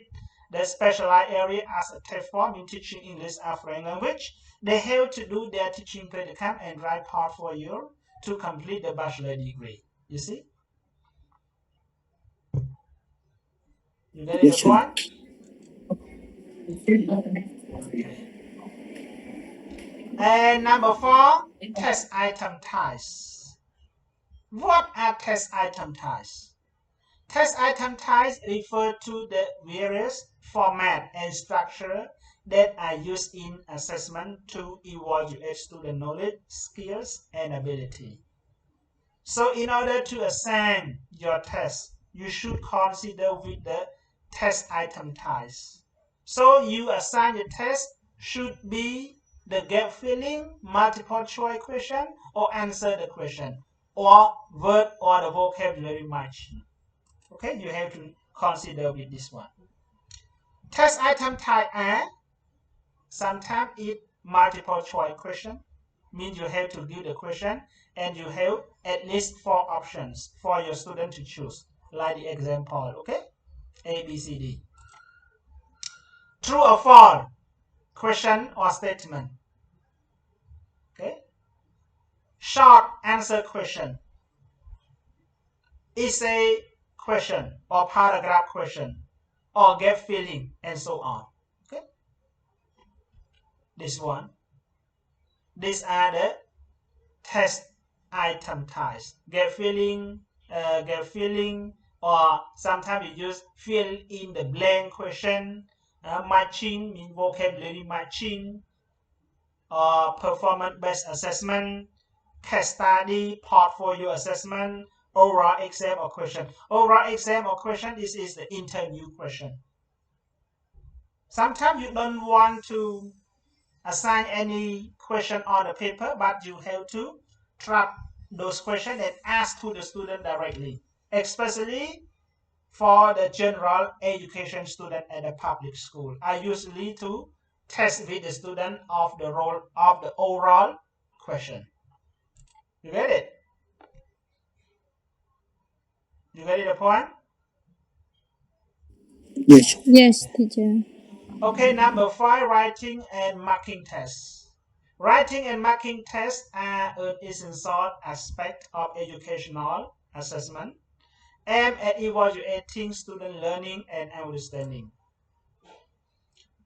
the specialized area as a test form in teaching English as foreign language, they have to do their teaching practicum and write portfolio to complete the bachelor degree. You see? You get the point? Okay. And number 4, test item types. What are test item types? Test item types refer to the various format and structure that are used in assessment to evaluate student knowledge, skills, and ability. So in order to assign your test, you should consider with the test item types. So you assign the test should be the gap filling, multiple choice question, or answer the question, or word or the vocabulary matching. Okay, you have to consider with this one. Test item type A, sometimes it multiple choice question, means you have to give the question and you have at least 4 options for your student to choose, like the example, okay? A, B, C, D. True or false, question or statement. Okay? Short answer question. Essay question or paragraph question or gap filling and so on. Okay? This one. These are the test item types. Gap filling, or sometimes you use fill in the blank question. Matching means vocabulary matching, or performance-based assessment, case study, portfolio assessment, oral exam or question. Oral exam or question is the interview question. Sometimes you don't want to assign any question on the paper, but you have to trap those questions and ask to the student directly, especially for the general education student at the public school. I usually to test with the student of the role of the oral question. You get it? You get it the point?
Yes.
Yes, teacher.
Okay, number 5, writing and marking tests. Writing and marking tests are an essential aspect of educational assessment aimed at evaluating student learning and understanding.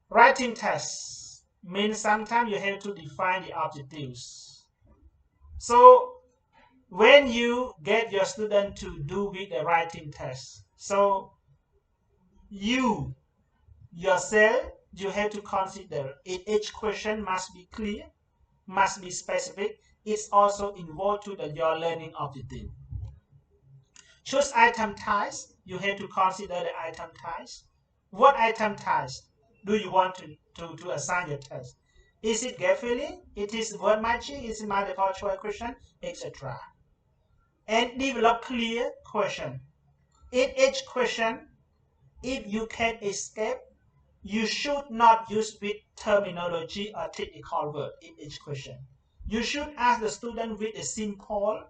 Writing tests means sometimes you have to define the objectives. So when you get your student to do with the writing test, so you yourself, you have to consider each question must be clear, must be specific. It's also involved to your learning objective. Choose item types. You have to consider the item types. What item types do you want to assign your test? Is it gap filling? It is word matching? Is it multiple choice question, etc. And develop clear question. In each question, if you can escape you should not use with terminology or technical word in each question. You should ask the student with a simple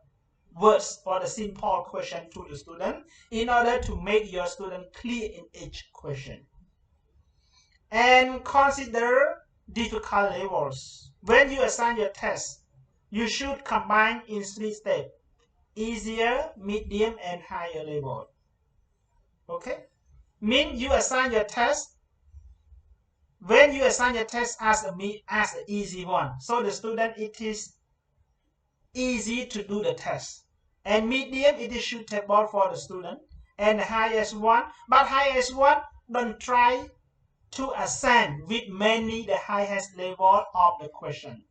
words or the simple question to the student in order to make your student clear in each question. And consider difficult levels. When you assign your test, you should combine in 3 steps: easier, medium, and higher level. Okay? Mean you assign your test. When you assign your test as an easy one, so the student, it is easy to do the test. And medium, it is suitable for the student. And the highest one, but highest one, don't try to assign with many the highest level of the question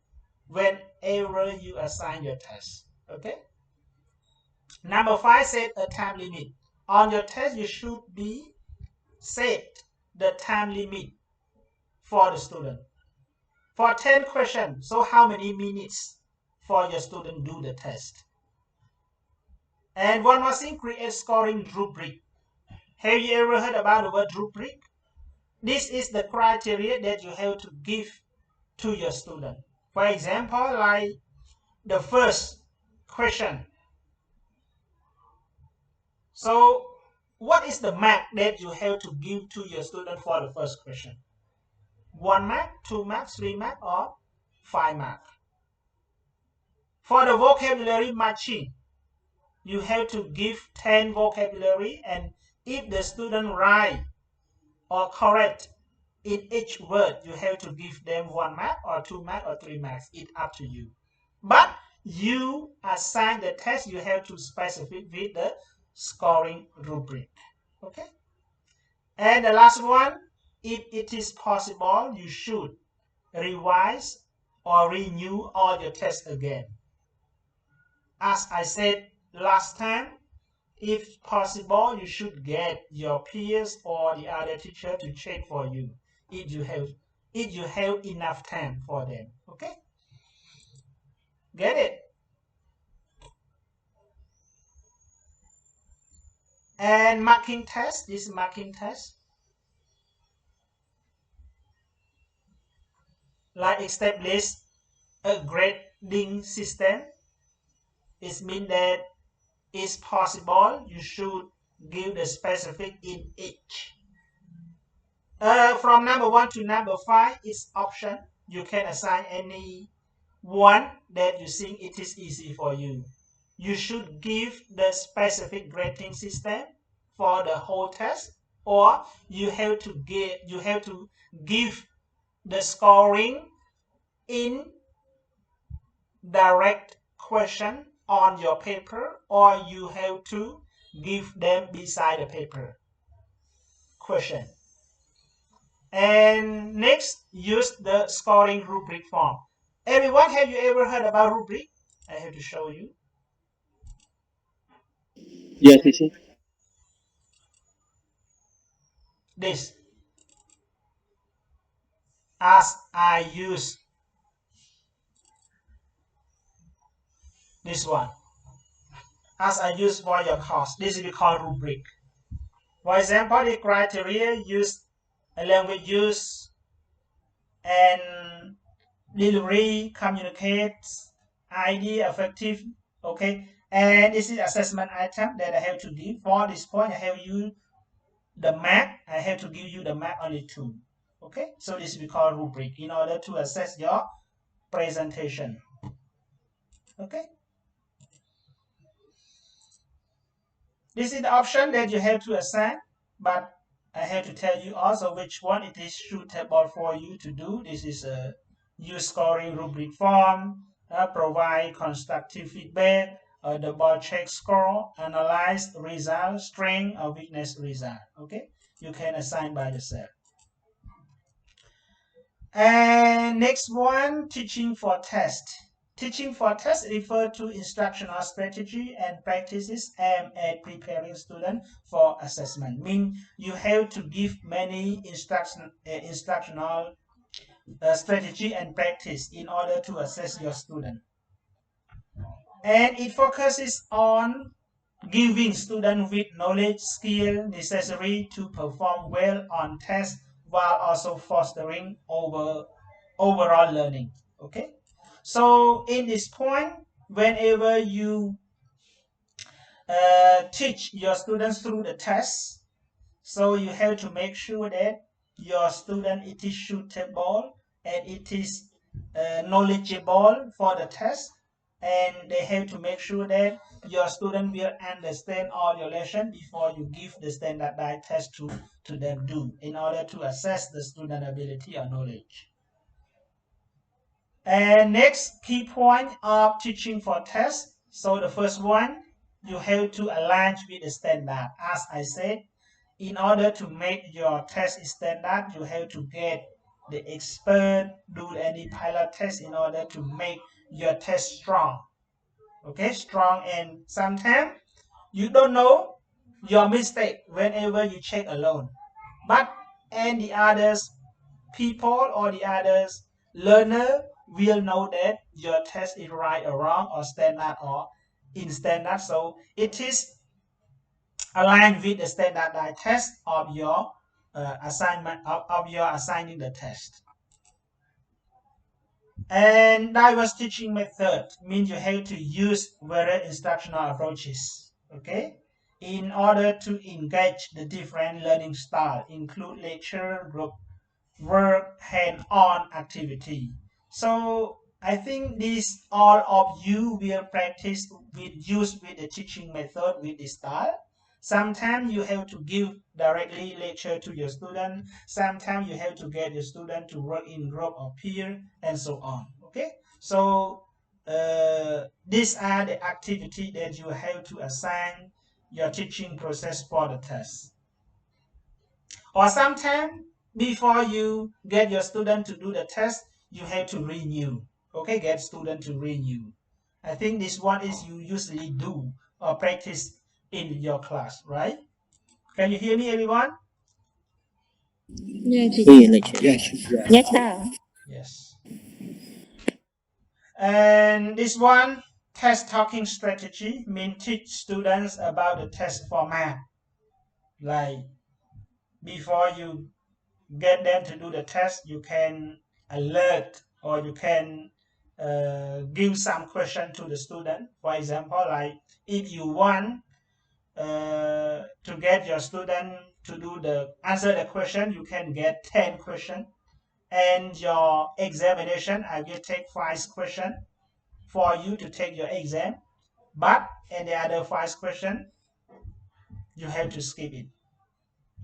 whenever you assign your test. Okay? Number 5, set a time limit. On your test, you should be set the time limit for the student. For 10 questions, so how many minutes for your student do the test? And one more thing, create scoring rubric. Have you ever heard about the word rubric? This is the criteria that you have to give to your student. For example, like the first question. So, what is the mark that you have to give to your student for the first question? 1 mark, 2 marks, 3 marks, or 5 marks? For the vocabulary matching, you have to give 10 vocabulary, and if the student write or correct in each word, you have to give them 1 mark or 2 marks or 3 marks. It's up to you. But you assign the test, you have to specify with the scoring rubric. Okay? And the last one, if it is possible, you should revise or renew all your tests again. As I said last time, if possible, you should get your peers or the other teacher to check for you if you have enough time for them. Okay? Get it? And marking test, this marking test, like establish a grading system. It means that it's possible you should give the specific in each. From number 1 to number 5 is option. You can assign any one that you think it is easy for you. You should give the specific grading system for the whole test, or you have to give the scoring in direct question on your paper, or you have to give them beside the paper question. And next, use the scoring rubric form. Everyone, have you ever heard about rubric? I have to show you.
Yes, teacher.
This. As I use this one. As I use for your course. This is called rubric. For example, the criteria use a language use and delivery, communicates, idea, effective. Okay. And this is assessment item that I have to give. For this point, I have you the mark. I have to give you the mark only 2. Okay. So this we call rubric in order to assess your presentation. Okay. This is the option that you have to assign, but I have to tell you also which one it is suitable for you to do. This is a use scoring rubric form, provide constructive feedback, double check score, analyze result, strength or weakness result. Okay, you can assign by yourself. And next one, teaching for test. Teaching for test refers to instructional strategy and practices aimed at preparing students for assessment. Means you have to give many instructional strategy and practice in order to assess your student. And it focuses on giving students with knowledge, skill necessary to perform well on tests while also fostering overall learning. Okay, so in this point, whenever you teach your students through the test, so you have to make sure that your student it is suitable and it is knowledgeable for the test, and they have to make sure that your student will understand all your lesson before you give the standardized test to them do in order to assess the student ability or knowledge. And next key point of teaching for test. So the first one, you have to align with the standard. As I said, in order to make your test standard, you have to get the expert, do any pilot test in order to make your test strong. Okay, strong, and sometimes you don't know your mistake whenever you check alone. But and the others people or the others learner will know that your test is right or wrong or standard or in standard. So it is aligned with the standardized test of your assignment of your assigning the test. And diverse teaching method means you have to use various instructional approaches, okay, in order to engage the different learning style, include lecture, group work, hand-on activity. So I think these all of you will practice with the teaching method with this style. Sometimes you have to give directly lecture to your student. Sometimes you have to get your student to work in group or peer and so on. Okay, so these are the activity that you have to assign your teaching process for the test. Or sometimes before you get your student to do the test, you have to renew. Okay, get student to renew. I think this one is you usually do or practice in your class, right? Can you hear me, everyone?
Yes.
Yes, sir.
Yes. And this one, test talking strategy, means teach students about the test format. Like before you get them to do the test, you can alert or you can give some question to the student. For example, like if you want to get your student to do answer the question, you can get 10 questions, and your examination, I will take 5 questions for you to take your exam, but in the other 5 questions, you have to skip it.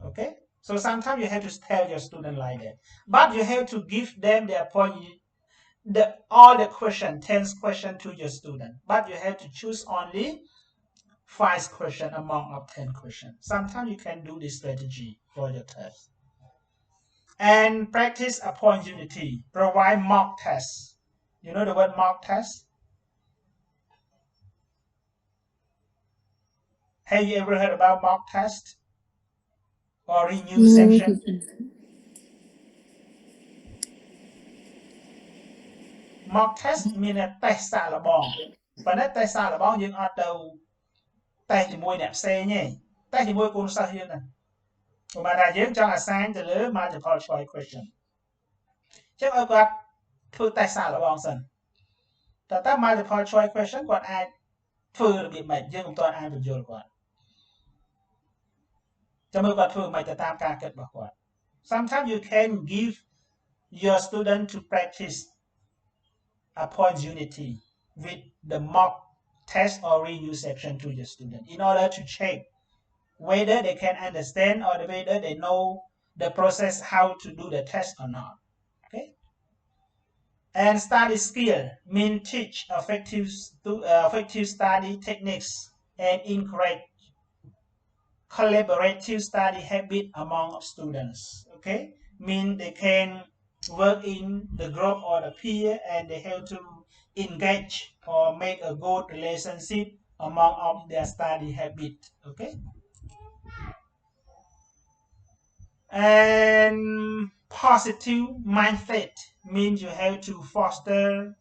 Okay, so sometimes you have to tell your student like that, but you have to give them the appointment, all the question, 10 question to your student, but you have to choose only 5 question among of 10 questions. Sometimes you can do this strategy for your test. And practice upon unity. Provide mock tests. You know the word mock test? Have you ever heard about mock test or renew section? Mock test មានតេស្តសាកល្បងប៉ុន្តែតេស្តសាកល្បងយើងអត់ទៅតេស្តជាមួយអ្នកផ្សេងទេតេស្តជាមួយកូនសិស្សយើងហ្នឹងព្រោះបើថាយើងចង់ assign ទៅលើ multiple choice question អញ្ចឹងឲ្យគាត់ធ្វើតេស្តសាកល្បងសិនតើ multiple choice question គាត់អាចធ្វើរបៀបម៉េចយើងមិនទាន់អាចបញ្យល់គាត់ចាំមើលគាត់ធ្វើម៉េចទៅតាមការគិតរបស់គាត់ Sometimes you can give your student to practice upon unity with the mock test or renew section to your student in order to check whether they can understand or whether they know the process how to do the test or not. Okay. And study skill means teach effective study techniques and encourage collaborative study habit among students. Okay, mean they can work in the group or the peer, and they have to engage or make a good relationship among of their study habit. Okay, and positive mindset means you have to foster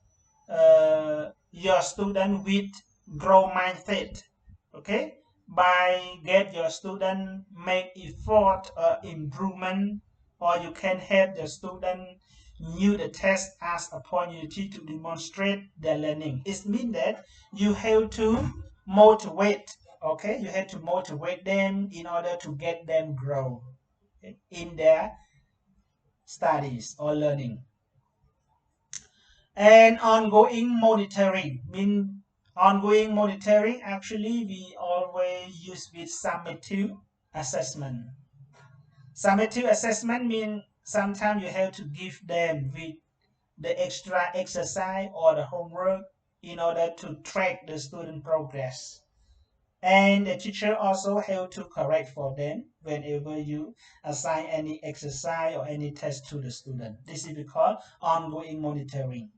your student with growth mindset. Okay, by get your student make effort or improvement or you can help the student use the test as a opportunity to demonstrate their learning. It means that you have to motivate, okay? You have to motivate them in order to get them grow in their studies or learning. And ongoing monitoring mean ongoing monitoring actually we always use with summative assessment. Summative assessment means sometimes you have to give them with the extra exercise or the homework in order to track the student progress. And the teacher also have to correct for them whenever you assign any exercise or any test to the student. This is called ongoing monitoring.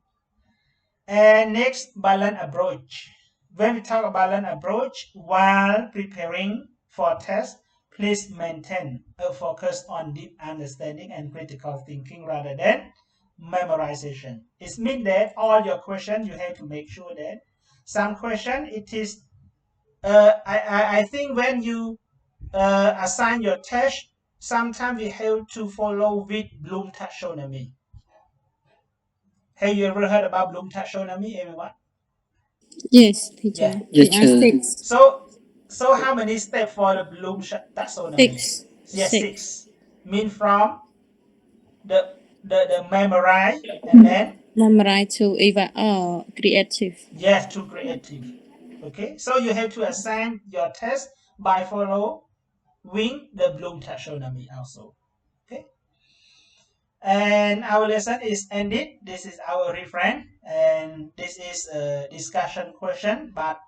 And next, balance approach. When we talk about balance approach, while preparing for tests, please maintain a focus on deep understanding and critical thinking rather than memorization. It means that all your questions, you have to make sure that some question, it is, I think when you assign your test, sometimes we have to follow with Bloom taxonomy. Have you ever heard about Bloom taxonomy, everyone?
Yes, teacher.
Yes,
There are
sir.
6.
So how many steps for the Bloom taxonomy?
6.
Yes,
6.
6. Mean from the memorize and then
Memorize to creative.
yes, to creative. Okay, so you have to assign your test by following the Bloom taxonomy also. Okay, and our lesson is ended. This is our reference, and this is a discussion question, but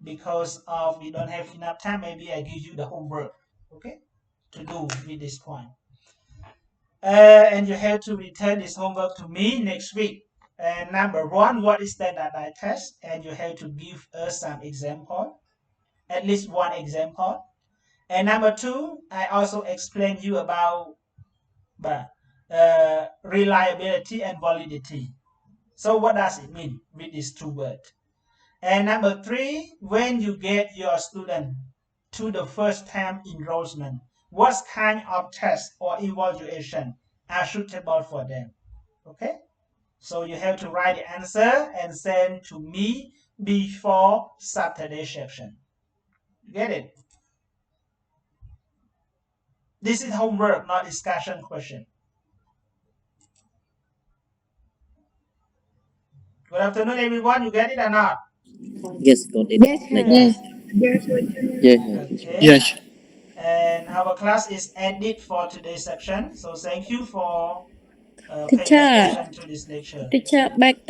because of we don't have enough time, maybe I give you the homework, okay, to do with this point. And you have to return this homework to me next week. And number 1, what is standardized test? And you have to give us some example, at least one example. And number 2, I also explained you about reliability and validity. So what does it mean with these 2 words? And number 3, when you get your student to the first time enrollment, what kind of test or evaluation are suitable for them? Okay, so you have to write the answer and send to me before Saturday session. You get it? This is homework, not discussion question. Good afternoon, everyone. You get it or not?
Yes, got it.
Yes,
Like
Yes.
yes.
Okay.
Yes.
And our class is ended for today's section. So thank you for paying
Teacher,
attention to this lecture.
teacher back